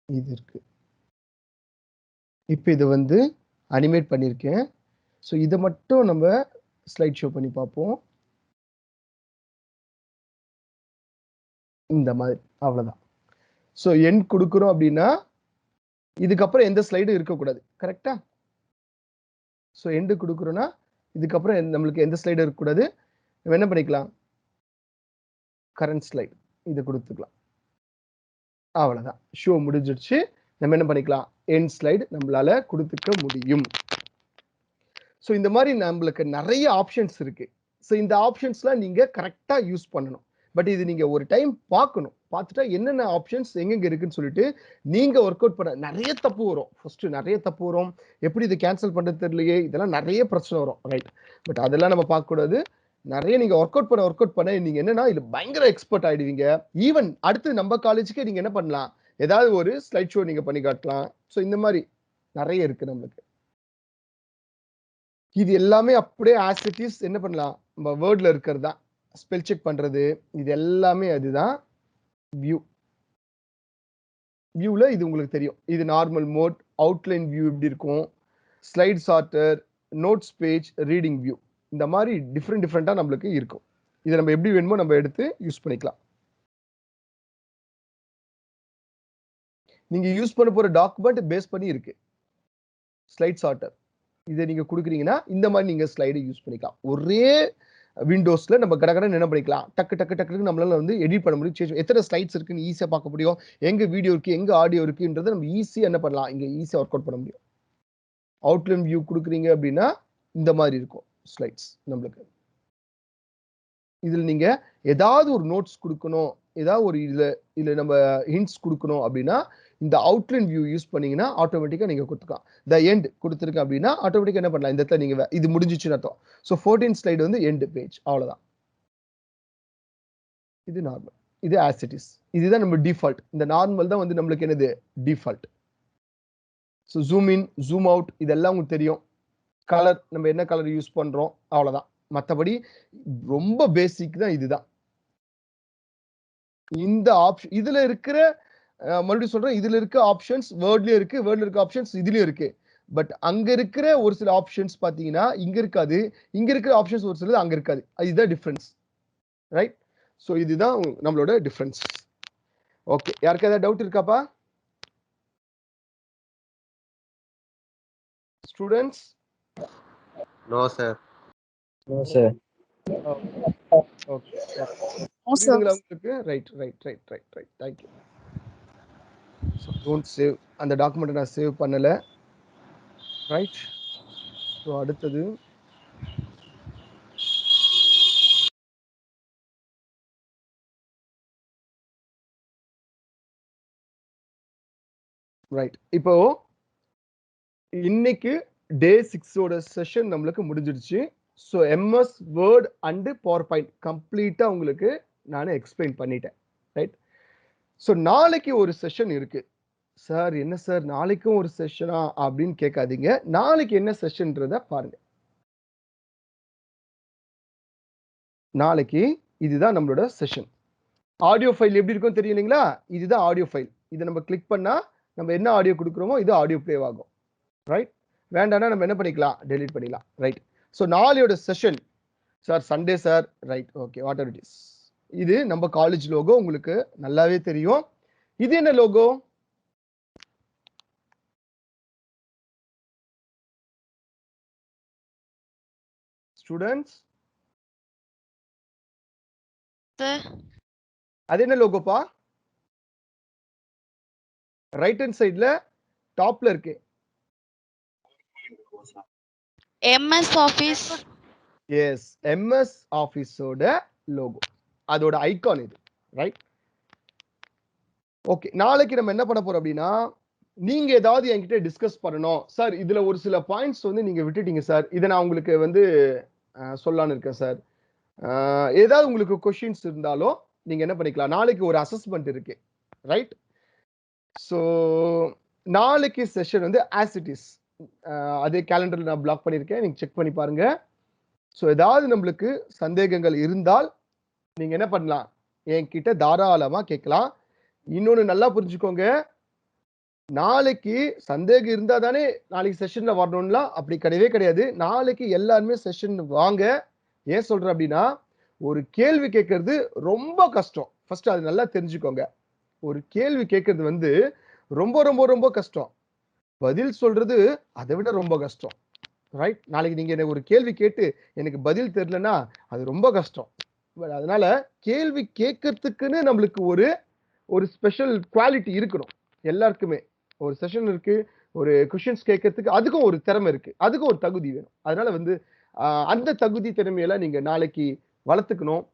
இது இருக்கு. இப்போ இதை வந்து அனிமேட் பண்ணியிருக்கேன். ஸோ இதை மட்டும் நம்ம ஸ்லைட் ஷோ பண்ணி பார்ப்போம். இந்த மாதிரி அவ்வளோதான். ஸோ எண்ட் கொடுக்குறோம் அப்படின்னா இதுக்கப்புறம் எந்த ஸ்லைடும் இருக்கக்கூடாது. கரெக்டா? ஸோ எண்டு கொடுக்குறோன்னா இதுக்கப்புறம் நம்மளுக்கு எந்த ஸ்லைடும் இருக்கக்கூடாது. நம்ம என்ன பண்ணிக்கலாம், கரண்ட் ஸ்லைட் இதை கொடுத்துக்கலாம். அவ்வளோதான், ஷோ முடிஞ்சிடுச்சு. நம்ம என்ன பண்ணிக்கலாம், எண்ட் ஸ்லைடு நம்மளால கொடுத்துக்க முடியும். ஸோ இந்த மாதிரி நம்மளுக்கு நிறைய ஆப்ஷன்ஸ் இருக்கு. ஸோ இந்த ஆப்ஷன்ஸ்லாம் நீங்க கரெக்டா யூஸ் பண்ணணும். பட் இது நீங்க ஒரு டைம் பார்க்கணும். பார்த்துட்டா என்னென்ன ஆப்ஷன்ஸ் எங்கெங்க இருக்குன்னு சொல்லிட்டு நீங்க ஒர்க் அவுட் பண்ண நிறைய தப்பு வரும். ஃபர்ஸ்ட் நிறைய தப்பு வரும். எப்படி இதை கேன்சல் பண்றது தெரியலையே, இதெல்லாம் நிறைய பிரச்சனை வரும். ரைட், பட் அதெல்லாம் நம்ம பார்க்கக்கூடாது. நிறைய நீங்க ஒர்க் அவுட் பண்ண நீங்க என்னன்னா இது பயங்கர எக்ஸ்பர்ட் ஆயிடுவீங்க. ஈவன் அடுத்து நம்ம காலேஜுக்கு நீங்க என்ன பண்ணலாம், ஏதாவது ஒரு ஸ்லைட் ஷோ நீங்க பண்ணி காட்டலாம். ஸோ இந்த மாதிரி நிறைய இருக்கு நம்மளுக்கு. இது எல்லாமே அப்படியே ஆஸ் இட் இஸ் என்ன பண்ணலாம், நம்ம வேர்ட்ல இருக்கிறது தான். ஸ்பெல் செக் பண்றது இது எல்லாமே அதுதான் வியூ. வியூல இது உங்களுக்கு தெரியும். இது நார்மல் மோட், அவுட்லைன் வியூ எப்படி இருக்கும், slide sorter, notes page, reading view, இந்த மாதிரி டிஃப்ரெண்டா நம்மளுக்கு இருக்கும். இதை நம்ம எப்படி வேணுமோ நம்ம எடுத்து யூஸ் பண்ணிக்கலாம். நீங்க யூஸ் பண்ண போற டாக்குமெண்ட் பேஸ் பண்ணி இருக்கு ஸ்லைட் சார்ட்டர். இதை நீங்க கொடுக்குறீங்கன்னா இந்த மாதிரி நீங்க ஸ்லைடை யூஸ் பண்ணிக்கலாம். ஒரே விண்டோஸ்ல நம்ம கடகடன் என்ன பண்ணிக்கலாம், டக்கு நம்மளால வந்து எடிட் பண்ண முடியும். எத்தனை ஸ்லைட்ஸ் இருக்குன்னு ஈஸியா பார்க்க முடியும். எங்க வீடியோ இருக்கு, எங்க ஆடியோ இருக்குன்றதை நம்ம ஈஸியா என்ன பண்ணலாம், இங்க ஈஸியா ஒர்க் அவுட் பண்ண முடியும். அவுட்லைன் வியூ கொடுக்குறீங்க அப்படின்னா இந்த மாதிரி இருக்கும் ஸ்லைட்ஸ் நம்மளுக்கு. இதுல நீங்க ஏதாவது ஒரு நோட்ஸ் கொடுக்கணும், ஏதாவது ஒரு இதுல நம்ம ஹிண்ட்ஸ் கொடுக்கணும் அப்படின்னா இந்த அவுட்லைன் வியூ யூஸ் பண்ணீங்கன்னா ஆட்டோமேட்டிக்கா நீங்க கொடுத்துக்கலாம். த எண்ட் கொடுத்துருக்கேன் அப்படின்னா ஆட்டோமேட்டிக்கா என்ன பண்ணலாம், இந்த இடத்துல நீங்க இது முடிஞ்சிச்சுன்னு அர்த்தம். ஸோ 14 ஸ்லைடு வந்து எண்ட் பேஜ், அவ்வளவுதான். இது நார்மல், இது ஆஸ் இட் இஸ். இதுதான் நம்ம டிஃபால்ட். இந்த நார்மல் தான் வந்து நம்மளுக்கு என்னது default. So zoom in, zoom out இதெல்லாம் உங்களுக்கு தெரியும். கலர் நம்ம என்ன கலர் யூஸ் பண்றோம் அவ்வளவுதான். மற்றபடி ரொம்ப பேசிக் தான் இதுதான். இந்த ஆப்ஷன் இதுல இருக்கிற மறுபடியும் சொல்றேன், இதுல இருக்க ஆப்ஷன்ஸ் வேர்ட்லயும் இருக்கு, வேர்ட்ல இருக்க ஆப்ஷன்ஸ் இதுலயும் இருக்கு. பட் அங்க இருக்கிற ஒரு சில ஆப்ஷன்ஸ் பாத்தீங்கன்னா இங்க இருக்காது, இங்க இருக்கிற ஆப்ஷன்ஸ் ஒரு சிலது அங்க இருக்காது. இதுதான் டிஃபரன்ஸ், ரைட்? ஸோ இதுதான் நம்மளோட டிஃபரன்ஸ். ஓகே, யாருக்கு ஏதாவது டவுட் இருக்காப்பா students? No sir. No, sir. Okay, புரியுதுங்களா உங்களுக்கு? Right right right right right, thank you. So don't save, அந்த டாக்குமெண்ட்டை நான் சேவ் பண்ணல, ரைட்? ஸோ அடுத்தது ரைட். இப்போ இன்னைக்கு டே 6ஓட செஷன் நம்மளுக்கு முடிஞ்சிடுச்சு. So MS word and power point கம்ப்ளீட்டா உங்களுக்கு நான் எக்ஸ்பிளைன் பண்ணிட்டேன், ரைட்? ஸோ நாளைக்கு ஒரு செஷன் இருக்கு. சார் என்ன சார் நாளைக்கும் ஒரு செஷனா அப்படின்னு கேட்காதீங்க. நாளைக்கு என்ன செஷன்றத பாருங்க. நாளைக்கு இதுதான் நம்மளோட செஷன். ஆடியோ ஃபைல் எப்படி இருக்கும் தெரியும் இல்லைங்களா? இதுதான் ஆடியோ ஃபைல். இதை நம்ம கிளிக் பண்ணா நம்ம என்ன ஆடியோ கொடுக்குறோமோ இது ஆடியோ பிளே ஆகும், ரைட்? வேண்டாம்னா நம்ம என்ன பண்ணிக்கலாம், டெலீட் பண்ணிக்கலாம், ரைட்? ஸோ நாளையோட session sir Sunday sir, right? Okay, whatever it is. இது நம்ம காலேஜ் லோகோ உங்களுக்கு நல்லாவே தெரியும். இது என்ன லோகோ? ஸ்டூடெண்ட்ஸ் அது என்ன லோகோப்பா? ரைட் ஹேண்ட் சைடுல டாப்ல இருக்கு MS Office. எஸ், MS ஆபீஸோட லோகோ, அதோட ஐகான் இது, ரைட்? ஓகே, நாளைக்கு நம்ம என்ன பண்ண போறோம் அப்படின்னா, நீங்க ஏதாவது என்கிட்ட டிஸ்கஸ் பண்ணணும் சார், இதுல ஒரு சில பாயிண்ட்ஸ் வந்து நீங்க விட்டுட்டீங்க சார், இதை நான் உங்களுக்கு வந்து சொல்லலான்னு இருக்கேன் சார், ஏதாவது உங்களுக்கு கொஸ்டின்ஸ் இருந்தாலும் நீங்க என்ன பண்ணிக்கலாம். நாளைக்கு ஒரு அசஸ்மெண்ட் இருக்கு, ரைட்? ஸோ நாளைக்கு செஷன் வந்து ஆஸ் இட் இஸ், அதே கேலண்டர்ல நான் பிளாக் பண்ணியிருக்கேன், நீங்க செக் பண்ணி பாருங்க. ஸோ ஏதாவது நம்மளுக்கு சந்தேகங்கள் இருந்தால் நீங்க என்ன பண்ணலாம், என்கிட்ட தாராளமா கேட்கலாம். இன்னொன்னு நல்லா புரிஞ்சுக்கோங்க, நாளைக்கு சந்தேகம் இருந்தா தானே நாளைக்கு செஷன்ல வரணும்லாம் அப்படி கிடையவே கிடையாது. நாளைக்கு எல்லாருமே செஷன் வாங்க. ஏன் சொல்றேன் அப்படின்னா, ஒரு கேள்வி கேட்கறது ரொம்ப கஷ்டம். ஃபர்ஸ்ட் அது நல்லா தெரிஞ்சுக்கோங்க. ஒரு கேள்வி கேட்கறது வந்து ரொம்ப ரொம்ப ரொம்ப கஷ்டம். பதில் சொல்றது அதை விட ரொம்ப கஷ்டம், ரைட்? நாளைக்கு நீங்க எனக்கு ஒரு கேள்வி கேட்டு எனக்கு பதில் தெரியலன்னா அது ரொம்ப கஷ்டம். அதனால கேள்வி கேட்கறதுக்குன்னு நம்மளுக்கு ஒரு ஸ்பெஷல் குவாலிட்டி இருக்கணும். எல்லாருக்குமே ஒரு செஷன் இருக்கு, ஒரு கொஸ்டின்ஸ் கேட்கறதுக்கு அதுக்கும் ஒரு திறமை இருக்கு, அதுக்கும் ஒரு தகுதி வேணும். அதனால வந்து அந்த தகுதி திறமையெல்லாம் நீங்க நாளைக்கு வளர்த்துக்கணும்.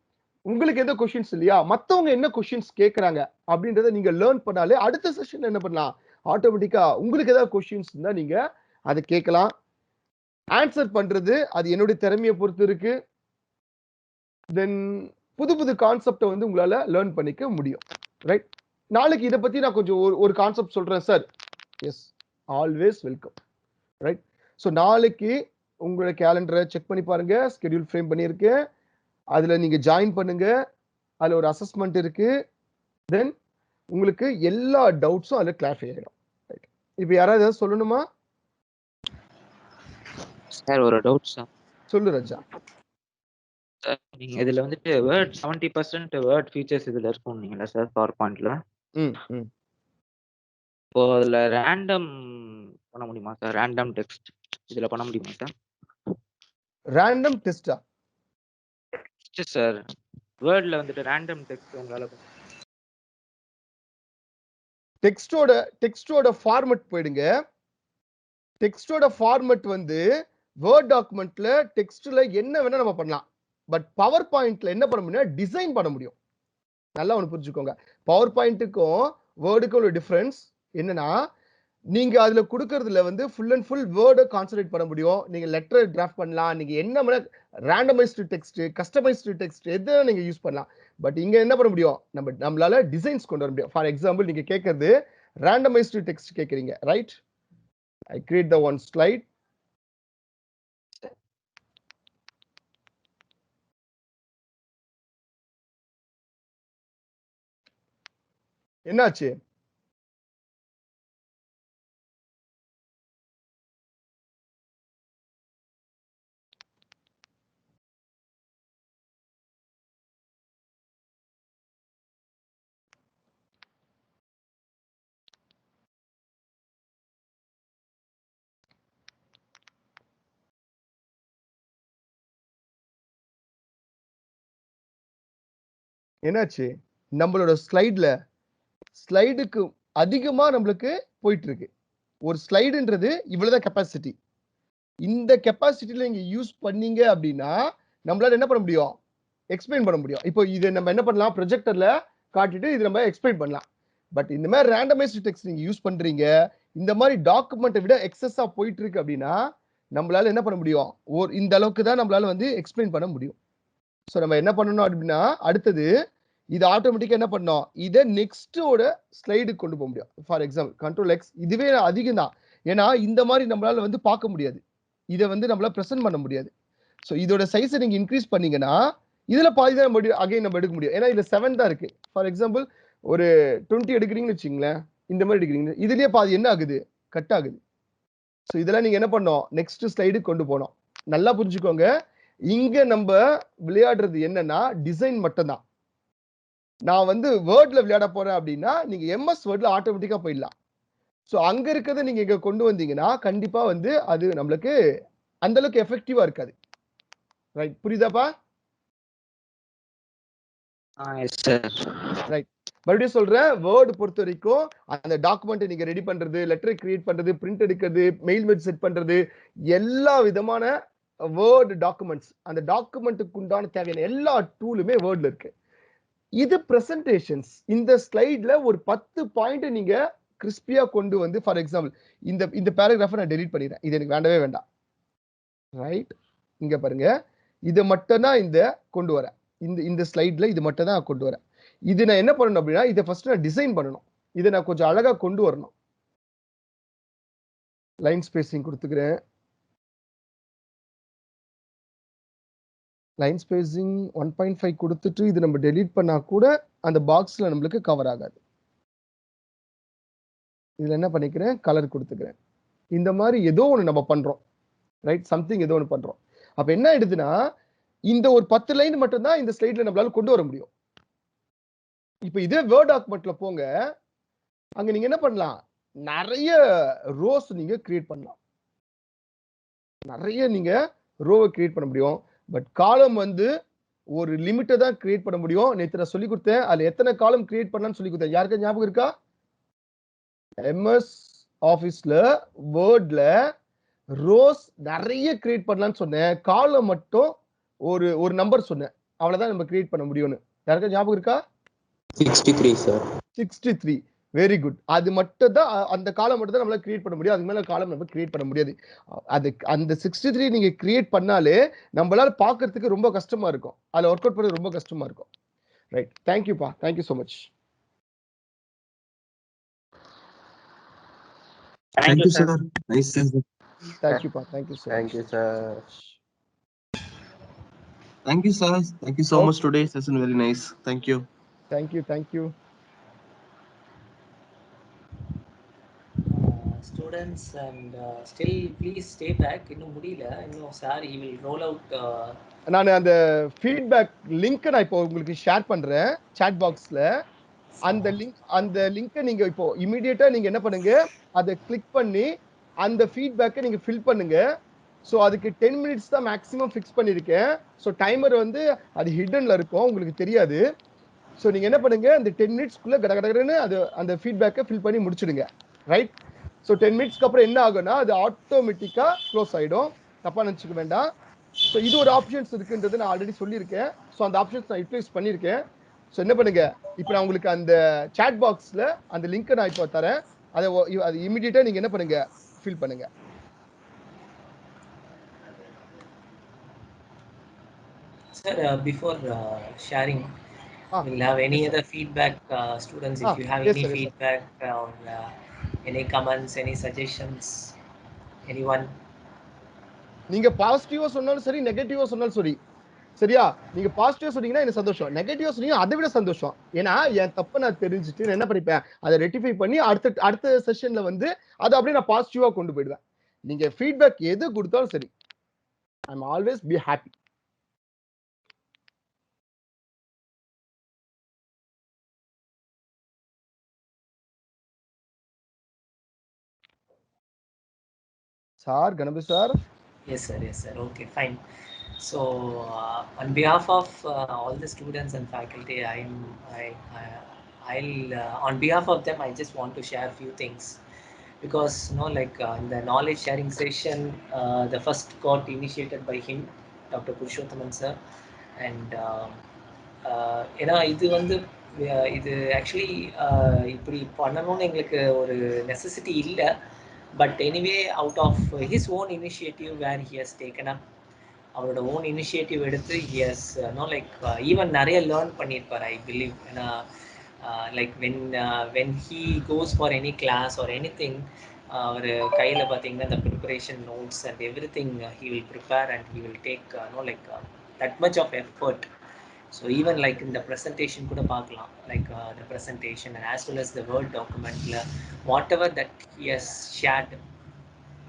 உங்களுக்கு எந்த கொஸ்டின்ஸ் இல்லையா, மத்தவங்க என்ன கொஸ்டின்ஸ் கேட்கறாங்க அப்படின்றத நீங்க லேர்ன் பண்ணாலே அடுத்த செஷன்ல என்ன பண்ணலாம், ஆட்டோமேட்டிக்கா உங்களுக்கு ஏதாவது கொஸ்டின்ஸ் இருந்தா நீங்க அதை கேட்கலாம். ஆன்சர் பண்றது அது என்னுடைய திறமையை பொறுத்து இருக்கு. தென் புது புது கான்செப்டை வந்து உங்களால லேர்ன் பண்ணிக்க முடியும். ரைட், நாளைக்கு இதை பத்தி நான் கொஞ்சம் ஒரு கான்செப்ட் சொல்றேன் sir. Yes, always welcome. Right, so நாளைக்கு உங்களோட கேலண்டரை செக் பண்ணி பாருங்க, ஸ்கெடியூல் ஃப்ரேம் பண்ணியிருக்கேன், அதுல நீங்க ஜாயின் பண்ணுங்க, அதுல ஒரு அசஸ்மெண்ட் இருக்கு, தென் உங்களுக்கு எல்லா டவுட்ஸும் அதுல கிளாரிஃபை ஆகிடும். ரைட், இப்போ யாராவது ஏதாவது சொல்லணுமா? சார் ஒரு டவுட் சார். சொல்லு ராஜா. சார் நீங்க இதுல வந்துட்டு வேர்ட் 70% வேர்ட் ஃபீச்சர்ஸ் இதுல இருக்கும்னீங்களா சார் பவர் பாயிண்ட்ல? இப்போ அதுல ரேண்டம் பண்ண முடியுமா சார்? ரேண்டம் டெக்ஸ்ட் இதுல பண்ண முடியுமா சார்? ரேண்டம் டெஸ்டா? சார் வேர்ட்ல வந்துட்டு ரேண்டம் டெக்ஸ்ட் உங்களால டெக்ஸ்டோட ஃபார்மட் போயிடுங்க. டெக்ஸ்டோட ஃபார்மட் வந்து வேர்ட் டாக்குமெண்ட்ல டெக்ஸ்ட்ல என்ன வேணா நம்ம பண்ணலாம். பட் பவர் பாயிண்ட்ல என்ன பண்ண முடியும்? டிசைன் பண்ண முடியும். நல்லா ஒன்று புரிஞ்சுக்கோங்க, பவர் பாயிண்ட்டுக்கும் வேர்டுக்கும் ஒரு டிஃபரன்ஸ் என்னன்னா, நீங்க அதுல கொடுக்கறதுல வந்து ஃபுல் அண்ட் ஃபுல் வேர்டை கான்சன்ட்ரேட் பண்ண முடியும். நீங்க லெட்டர் டிராஃப்ட் பண்ணலாம், நீங்க என்ன ரேண்டமைஸ்டு டெக்ஸ்ட், கஸ்டமைஸ்டு டெக்ஸ்ட் எதை நீங்க யூஸ் பண்ணலாம். பட் இங்க என்ன பண்ண முடியும்? நம்மளால டிசைன்ஸ் கொண்டு வர முடியும். ஃபார் எக்ஸாம்பிள், நீங்க கேட்கறது ரேண்டமைஸ்டு டெக்ஸ்ட் கேட்கறீங்க, right? I create the one slide. என்னாச்சு? என்னாச்சு? நம்மளோட ஸ்லைடுக்கு அதிகமா நம்மளுக்கு போயிட்டு இருக்கு. ஒரு ஸ்லைடுன்றது இவ்வளவுதான் கெப்பாசிட்டி. இந்த கெப்பாசிட்டியில நீங்க யூஸ் பண்ணீங்க அப்படின்னா நம்மளால என்ன பண்ண முடியும்? எக்ஸ்பிளைன் பண்ண முடியும். இப்போ இது நம்ம என்ன பண்ணலாம்? ப்ரொஜெக்டர்ல காட்டிட்டு இது நம்ம எக்ஸ்பிளைன் பண்ணலாம். பட் இந்த மாதிரி ரேண்டமைஸ்டு டெக்ஸ்ட் நீங்க யூஸ் பண்றீங்க, இந்த மாதிரி டாக்குமெண்ட்டை விட எக்ஸஸா போயிட்டு இருக்கு அப்படின்னா நம்மளால என்ன பண்ண முடியும்? இந்த அளவுக்கு தான் நம்மளால வந்து எக்ஸ்பிளைன் பண்ண முடியும். ஸோ நம்ம என்ன பண்ணணும் அப்படின்னா, அடுத்தது இது ஆட்டோமேட்டிக்கா என்ன பண்ணோம்? இதை நெக்ஸ்டோட ஸ்லைடுக்கு கொண்டு போக முடியும். ஃபார் எக்ஸாம்பிள் Ctrl+X, இதுவே அதிகம் தான். ஏன்னா இந்த மாதிரி நம்மளால வந்து பார்க்க முடியாது, இதை வந்து நம்மளால ப்ரெசென்ட் பண்ண முடியாது. ஸோ இதோட சைஸை நீங்க இன்க்ரீஸ் பண்ணீங்கன்னா இதுல பாதி தான் நம்ம எடுக்க முடியும். ஏன்னா இதுல 7 தான் இருக்கு. ஃபார் எக்ஸாம்பிள் ஒரு 20 எடுக்கிறீங்கன்னு வச்சுங்களேன், இந்த மாதிரி எடுக்கிறீங்க, இதுலயே பாதி என்ன ஆகுது? கட் ஆகுது. ஸோ இதெல்லாம் நீங்க என்ன பண்ணோம்? நெக்ஸ்ட் ஸ்லைடுக்கு கொண்டு போனோம். நல்லா புரிஞ்சுக்கோங்க, இங்க நம்ம விளையாடுறது என்னன்னா டிசைன் மட்டும் தான். நான் வந்து வேர்ட்ல விளையாட போறேன் அப்படின்னா நீங்க எம்எஸ் வேர்ட்ல ஆட்டோமேட்டிக்கா போயிடலாம். ஸோ அங்க இருக்கிறத நீங்க இங்க கொண்டு வந்தீங்கன்னா கண்டிப்பா வந்து அது நம்மளுக்கு அந்த அளவுக்கு எஃபெக்டிவா இருக்காது. ரைட், புரியுதாப்பா? ரைட், மறுபடியும் சொல்றேன், வேர்டு பொறுத்த வரைக்கும் அந்த டாக்குமெண்ட் நீங்க ரெடி பண்றது, லெட்டர் கிரியேட் பண்றது, பிரிண்ட் எடுக்கிறது, மெயில் மெட் செட் பண்றது, எல்லா விதமான வேர்டு டாக்குமெண்ட்ஸ், அந்த டாக்குமெண்ட்டுக்கு உண்டான தேவையான எல்லா டூலுமே வேர்ட்ல இருக்கு. இது பிரசன்டேஷன்ஸ். இந்த ஸ்லைட்ல ஒரு 10 பாயிண்ட் நீங்க கிறிஸ்பியா கொண்டு வந்து, ஃபார் எக்ஸாம்பிள் இந்த பேராகிராஃபை நான் டெலீட் பண்ணிடுறேன், இது எனக்கு வேண்டவே வேண்டாம். ரைட், இங்க பாருங்க, இதை மட்டும் தான் இந்த கொண்டு வரேன். இந்த ஸ்லைட்ல இது மட்டும் தான் கொண்டு வரேன். இது நான் என்ன பண்ணணும் அப்படின்னா, இதை ஃபர்ஸ்ட் நான் டிசைன் பண்ணணும். இதை நான் கொஞ்சம் அழகா கொண்டு வரணும். லைன் ஸ்பேசிங் கொடுத்துக்கிறேன். லைன் ஸ்பேசிங் 1.5 கொடுத்துட்டு இது நம்ம டெலீட் பண்ணா கூட அந்த பாக்ஸ்ல நம்மளுக்கு கவர் ஆகாது. இதுல என்ன பண்ணிக்கிறேன்? கலர் கொடுத்துக்கிறேன். இந்த மாதிரி ஏதோ ஒன்று நம்ம பண்றோம், ரைட்? சம்திங் ஏதோ ஒன்று பண்றோம். அப்ப என்ன ஆயிடுதுன்னா, இந்த ஒரு 10 லைன் மட்டும் தான் இந்த ஸ்லைட்ல நம்மளால கொண்டு வர முடியும். இப்ப இதே வேர்ட் டாக்குமெண்ட்ல போங்க, அங்க நீங்க என்ன பண்ணலாம்? நிறைய ரோஸ் நீங்க கிரியேட் பண்ணலாம். நிறைய நீங்க ரோவை கிரியேட் பண்ண முடியும். பட் காலம் வந்து ஒரு லிமிட்டை தான் கிரியேட் பண்ண முடியும். நேற்று நான் சொல்லி கொடுத்தேன், அதுல எத்தனை காலம் கிரியேட் பண்ணலாம்னு சொல்லி கொடுத்தேன். யாருக்கு ஞாபகம் இருக்கா? எம்எஸ் ஆஃபீஸ்ல வேர்ட்ல ரோஸ் நிறைய கிரியேட் பண்ணலாம்னு சொன்னேன், காலம் மட்டும் ஒரு நம்பர் சொன்னேன், அவ்வளவுதான் நம்ம கிரியேட் பண்ண முடியும்னு. யாருக்கு ஞாபகம் இருக்கா? 63 சார். 63. Very good. அது மட்டும் தான் அந்த காலம் மட்டும் தான் நம்மளால கிரியேட் பண்ண முடியும். அதுக்கு மேல காலம் நம்ம கிரியேட் பண்ண முடியாது. அது அந்த 63 நீங்க கிரியேட் பண்ணாலே நம்மளால பார்க்கிறதுக்கு ரொம்ப கஷ்டமா இருக்கும். அதுல ஒர்க் அவுட் பண்ண ரொம்ப கஷ்டமா இருக்கும். ரைட். தேங்க் யூ பா. Thank you so much. Thank you, sir. Nice sir. Thank you பா. Thank you so Thank much. you, sir. Thank you, sir. Thank you so Okay. much. Today's session very nice. Thank you. Thank you. Thank you. Students and still please stay back. இன்னும் முடியல. இன்னும் sir he will roll out. நான் அந்த feedback link நான் இப்போ உங்களுக்கு share பண்றேன் chat பாக்ஸ்ல. அந்த லிங்கை நீங்க இப்போ இமிடியேட்டா நீங்க என்ன பண்ணுங்க, அதை கிளிக் பண்ணி அந்த ஃபீட்பேக்கை நீங்க ஃபில் பண்ணுங்க. ஸோ அதுக்கு 10 மினிட்ஸ் தான் மேக்ஸிமம் ஃபிக்ஸ் பண்ணியிருக்கேன். ஸோ டைமர் வந்து அது ஹிடன்ல இருக்கும், உங்களுக்கு தெரியாது. ஸோ நீங்க என்ன பண்ணுங்க, அந்த 10 மினிட்ஸ்க்குள்ள கடகடன்னு அது அந்த ஃபீட்பேக்கை ஃபில் பண்ணி முடிச்சிடுங்க. ரைட். ஸோ 10 மினிட்ஸ்க்கு அப்புறம் என்ன ஆகும்னா அது ஆட்டோமேட்டிக்கா க்ளோஸ் ஆயிடும். தப்பா நினைச்சுக்க வேண்டாம். ஸோ இது ஒரு ஆப்ஷன்ஸ் இருக்குன்றது நான் ஆல்ரெடி சொல்லியிருக்கேன். ஸோ அந்த ஆப்ஷன்ஸ் நான் யூட்டிலைஸ் பண்ணியிருக்கேன். ஸோ என்ன பண்ணுங்க, இப்போ நான் உங்களுக்கு அந்த சாட் பாக்ஸ்ல அந்த லிங்கை நான் இப்போ தரேன். அது இமிடியேட்டா நீங்க என்ன பண்ணுங்க, ஃபில் பண்ணுங்க. Sir, before sharing, we'll have any yes, other feedback, students. If you have yes, any sir, yes, sir. feedback or any comments, any suggestions, anyone. நீங்க பாசிட்டிவா சொன்னாலும் சரி, நெகட்டிவா சொன்னாலும் சரி, சரியா? நீங்க பாசிட்டிவா சொன்னீங்கன்னா எனக்கு சந்தோஷம், நெகட்டிவா சொன்னீங்கன்னா அதை விட சந்தோஷம். ஏன்னா என் தப்பை நான் தெரிஞ்சுட்டு நான் என்ன பண்ணிப்பேன், அதை ரெட்டிஃபை பண்ணி அடுத்த செஷன்ல வந்து அதை அப்படியே நான் பாசிட்டிவா கொண்டு போயிடுவேன். நீங்க ஃபீட்பேக் எது கொடுத்தாலும் சரி, I am always be happy. Sir, Ganapathi sir. Yes, sir. Yes, sir. Okay, fine. So, on behalf of all the students and faculty, on behalf of them, I just want to share a few things. Because like in the knowledge sharing session, the first got initiated by him, Dr. Purushothaman sir, and ஏன்னா இது வந்து இது actually இப்படி பண்ணணும்னு எங்களுக்கு ஒரு necessity இல்லை. But anyway out of his own initiative where he has taken up, அவரோட ஓன் இனிஷியேட்டிவ் எடுத்து ஹி ஹஸ் லைக் ஈவன் நிறைய லேர்ன் பண்ணியிருப்பார் ஐ பிலீவ். ஏன்னா like when he goes for any class or any thing, அவர் கையில் பார்த்தீங்கன்னா இந்த preparation notes and everything he will prepare and he will take like that much of effort. So even like in the presentation kuda paakalam, like the presentation and as well as the Word document, whatever that he has shared,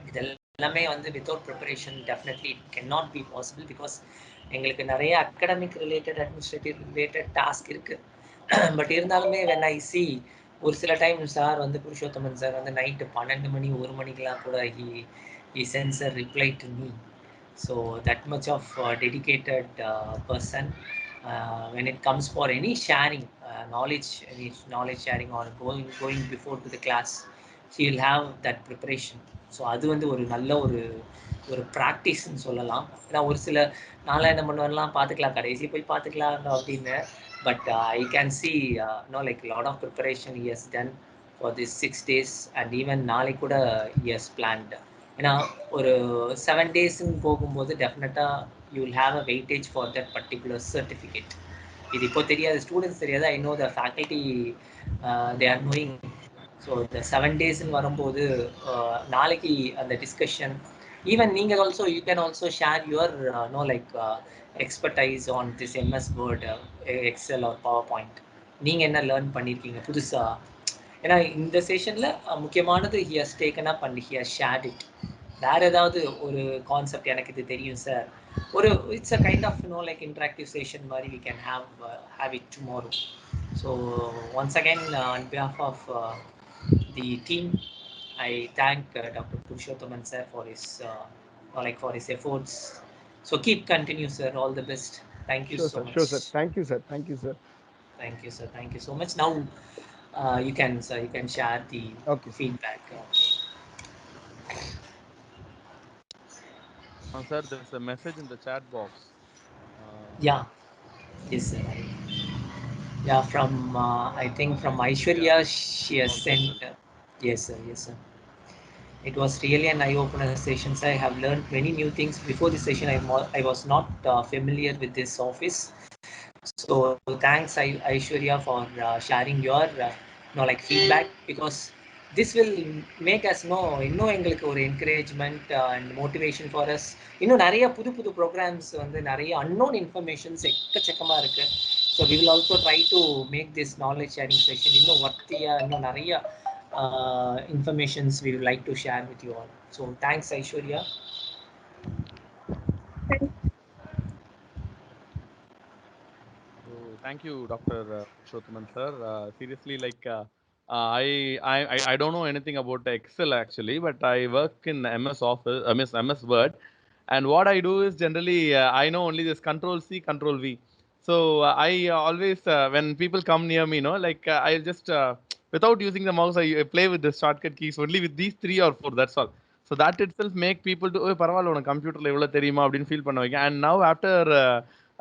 idellame vandu without preparation definitely it cannot be possible, because engalukku nariya academic related administrative related task irukku. But irundhalume when I see ஒரு சில time sir வந்து Purushothaman sir வந்து night 12 மணி 1 மணிக்கெலாம் கூட he sends a reply to me. So that much of dedicated person. When it comes for any sharing, any knowledge sharing or going before to the class, he will have that preparation. So அது வந்து ஒரு நல்ல ஒரு ப்ராக்டிஸ்ன்னு சொல்லலாம். ஏன்னா ஒரு சில நாளாக என்ன பண்ணுவாங்கலாம், பார்த்துக்கலாம் கடைசி போய் பார்த்துக்கலாம் அப்படின்னு. But I can see like lot of preparation he has done for this 6 days and even நாளைக்கு கூட he has planned. ஏன்னா ஒரு 7 டேஸ்ன்னு போகும்போது டெஃபினட்டாக you will have a weightage for that particular certificate. இது இப்போ தெரியாது, ஸ்டூடெண்ட்ஸ் தெரியாது, I know the faculty they are knowing. So இந்த 7 டேஸ்ன்னு வரும்போது நாளைக்கு அந்த டிஸ்கஷன், ஈவன் நீங்கள் also you can also share your like expertise on this MS Word, Excel or PowerPoint. நீங்கள் என்ன லேர்ன் பண்ணியிருக்கீங்க புதுசாக? ஏன்னா இந்த செஷனில் முக்கியமானது he has taken up and he has shared it. வேறு ஏதாவது ஒரு கான்செப்ட் எனக்கு இது தெரியும் சார், ஒரு it's a kind of like interactive session மாதிரி we can have it tomorrow. So once again on behalf of the team, I thank Dr. Purushothaman sir for his efforts. So continue sir, all the best. Thank you so much. Sure sir. Thank you sir. Thank you sir. Thank you sir. Thank you so much. Now you can share the feedback. Sir, there's a message in the chat box. Yeah. Yes sir. Yeah, from I think from Aishwarya, she has sent. Yes, sir. Yes, sir. It was really an eye-opener session. So I have learned many new things. Before this session, I was not familiar with this office. So thanks, Aishwarya, for sharing your like feedback, because this will make us know இன்னும் எங்களுக்கு ஒரு encouragement and motivation for us. இன்னும் நிறைய புது புது programs வந்து நிறைய unknown informations எக்கச்சக்கமா இருக்கு. So we will also try to make this knowledge sharing session இன்னும் வர்த்தியா இன்னும் நிறைய informations we would like to share with you all. So thanks, Aishwarya. So thank you, Dr. Purushothaman sir. Seriously, like I don't know anything about Excel actually, but I work in MS Office, MS Word, and what I do is generally I know only this Control C, Control V. So I always when people come near me, like I'll just without using the mouse, I play with the shortcut keys only with these 3 or 4. That's all. So that itself make people to பரவாயில்ல உனக்கு கம்ப்யூட்டர்ல எவ்வளவு தெரியுமா அப்படின்னு feel பண்ண வைக்க. And now after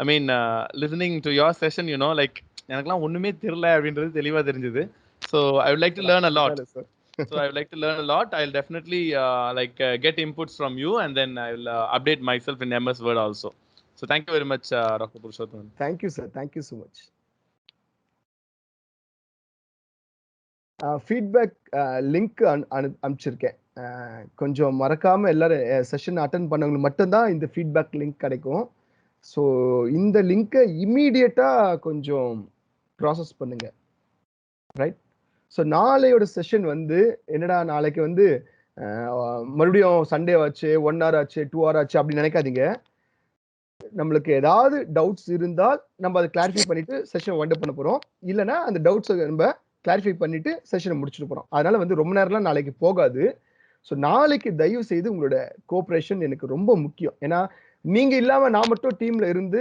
I mean listening to your session, like எனக்குலாம் ஒண்ணுமே தெரியல அப்படின்றது தெளிவா தெரிஞ்சது. So I would like to learn a lot. So I would like to learn a lot. I'll definitely get inputs from you, and then I'll update myself in MS Word also. So thank you very much, Dr. Purushothaman. Thank you, sir. Thank you so much. Feedback link அனுப்பிச்சிருக்கேன். கொஞ்சம் மறக்காம எல்லாரும் session attend பண்ணவங்களுக்கு மட்டும்தான் இந்த feedback link கிடைக்கும். So இந்த லிங்கை இம்மீடியட்டா கொஞ்சம் ப்ராசஸ் பண்ணுங்க, ரைட்? ஸோ நாளையோட செஷன் வந்து என்னடா நாளைக்கு வந்து மறுபடியும் சண்டே ஆச்சு, 1 hour ஆச்சு, 2 hour ஆச்சு அப்படின்னு நினைக்காதீங்க. நம்மளுக்கு ஏதாவது டவுட்ஸ் இருந்தால் நம்ம அதை கிளாரிஃபை பண்ணிட்டு செஷன் வைண்ட் அப் பண்ண போறோம். இல்லைன்னா அந்த டவுட்ஸை நம்ம கிளாரிஃபை பண்ணிட்டு செஷனை முடிச்சுட்டு போறோம். அதனால வந்து ரொம்ப நேரம்லாம் நாளைக்கு போகாது. ஸோ நாளைக்கு தயவு செய்து உங்களோட கோஆப்ரேஷன் எனக்கு ரொம்ப முக்கியம். ஏன்னா நீங்க இல்லாம நான் மட்டும் டீம்ல இருந்து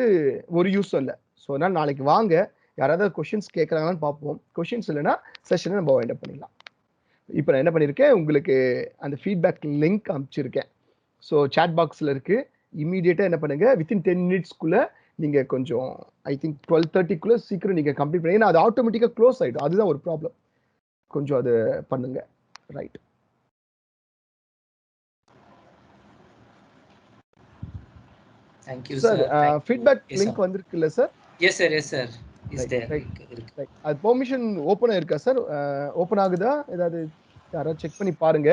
ஒரு யூஸும் இல்லை. ஸோ அதனால நாளைக்கு வாங்க, யாராவது கொஸ்டின்ஸ் கேட்கறாங்களான்னு பார்ப்போம். கொஸ்டின்ஸ் இல்லைன்னா செஷனை நம்ம வைண்ட் அப் பண்ணிடலாம். இப்போ நான் என்ன பண்ணியிருக்கேன், உங்களுக்கு அந்த ஃபீட்பேக் லிங்க் அனுப்பிச்சிருக்கேன். ஸோ சாட் பாக்ஸில் இருக்கு. இமீடியட்டா என்ன பண்ணுங்க, வித்தின் 10 minutesக்குள்ள நீங்க கொஞ்சம் ஐ திங்க் 12:30க்குள்ள சீக்கிரம் நீங்க கம்ப்ளீட் பண்ணீங்கன்னா அது ஆட்டோமேட்டிக்கா க்ளோஸ் ஆயிடும். அதுதான் ஒரு ப்ராப்ளம். கொஞ்சம் அது பண்ணுங்க, right? Thank you, sir. sir. Feedback link வந்திருக்குல்ல sir? Yes, sir. Yes, sir. Is there? அது பெர்மிஷன் ஓபன் இருக்கா சார்? ஓபன் ஆகுதா? ஏதாவது யாராவது செக் பண்ணி பாருங்க.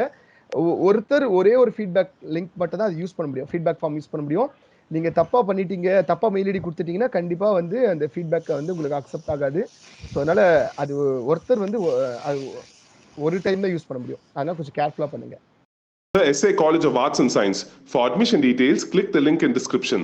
ஒருத்தர் ஒரே ஒரு ஃபீட்பேக் லிங்க் மட்டும் தான் அது யூஸ் பண்ண முடியும், ஃபீட்பேக் ஃபார்ம் யூஸ் பண்ண முடியும். நீங்க தப்பா பண்ணிட்டீங்க, தப்பா மெயில் ஐடி கொடுத்துட்டீங்கன்னா கண்டிப்பா வந்து அந்த ஃபீட்பேக்கை வந்து உங்களுக்கு அக்செப்ட் ஆகாது. ஸோ அதனால அது ஒருத்தர் வந்து அது ஒரு டைம் தான் யூஸ் பண்ண முடியும். அதனால கொஞ்சம் கேர்ஃபுல்லா பண்ணுங்க. The SA College of Arts and Science. For admission details, click the link in description.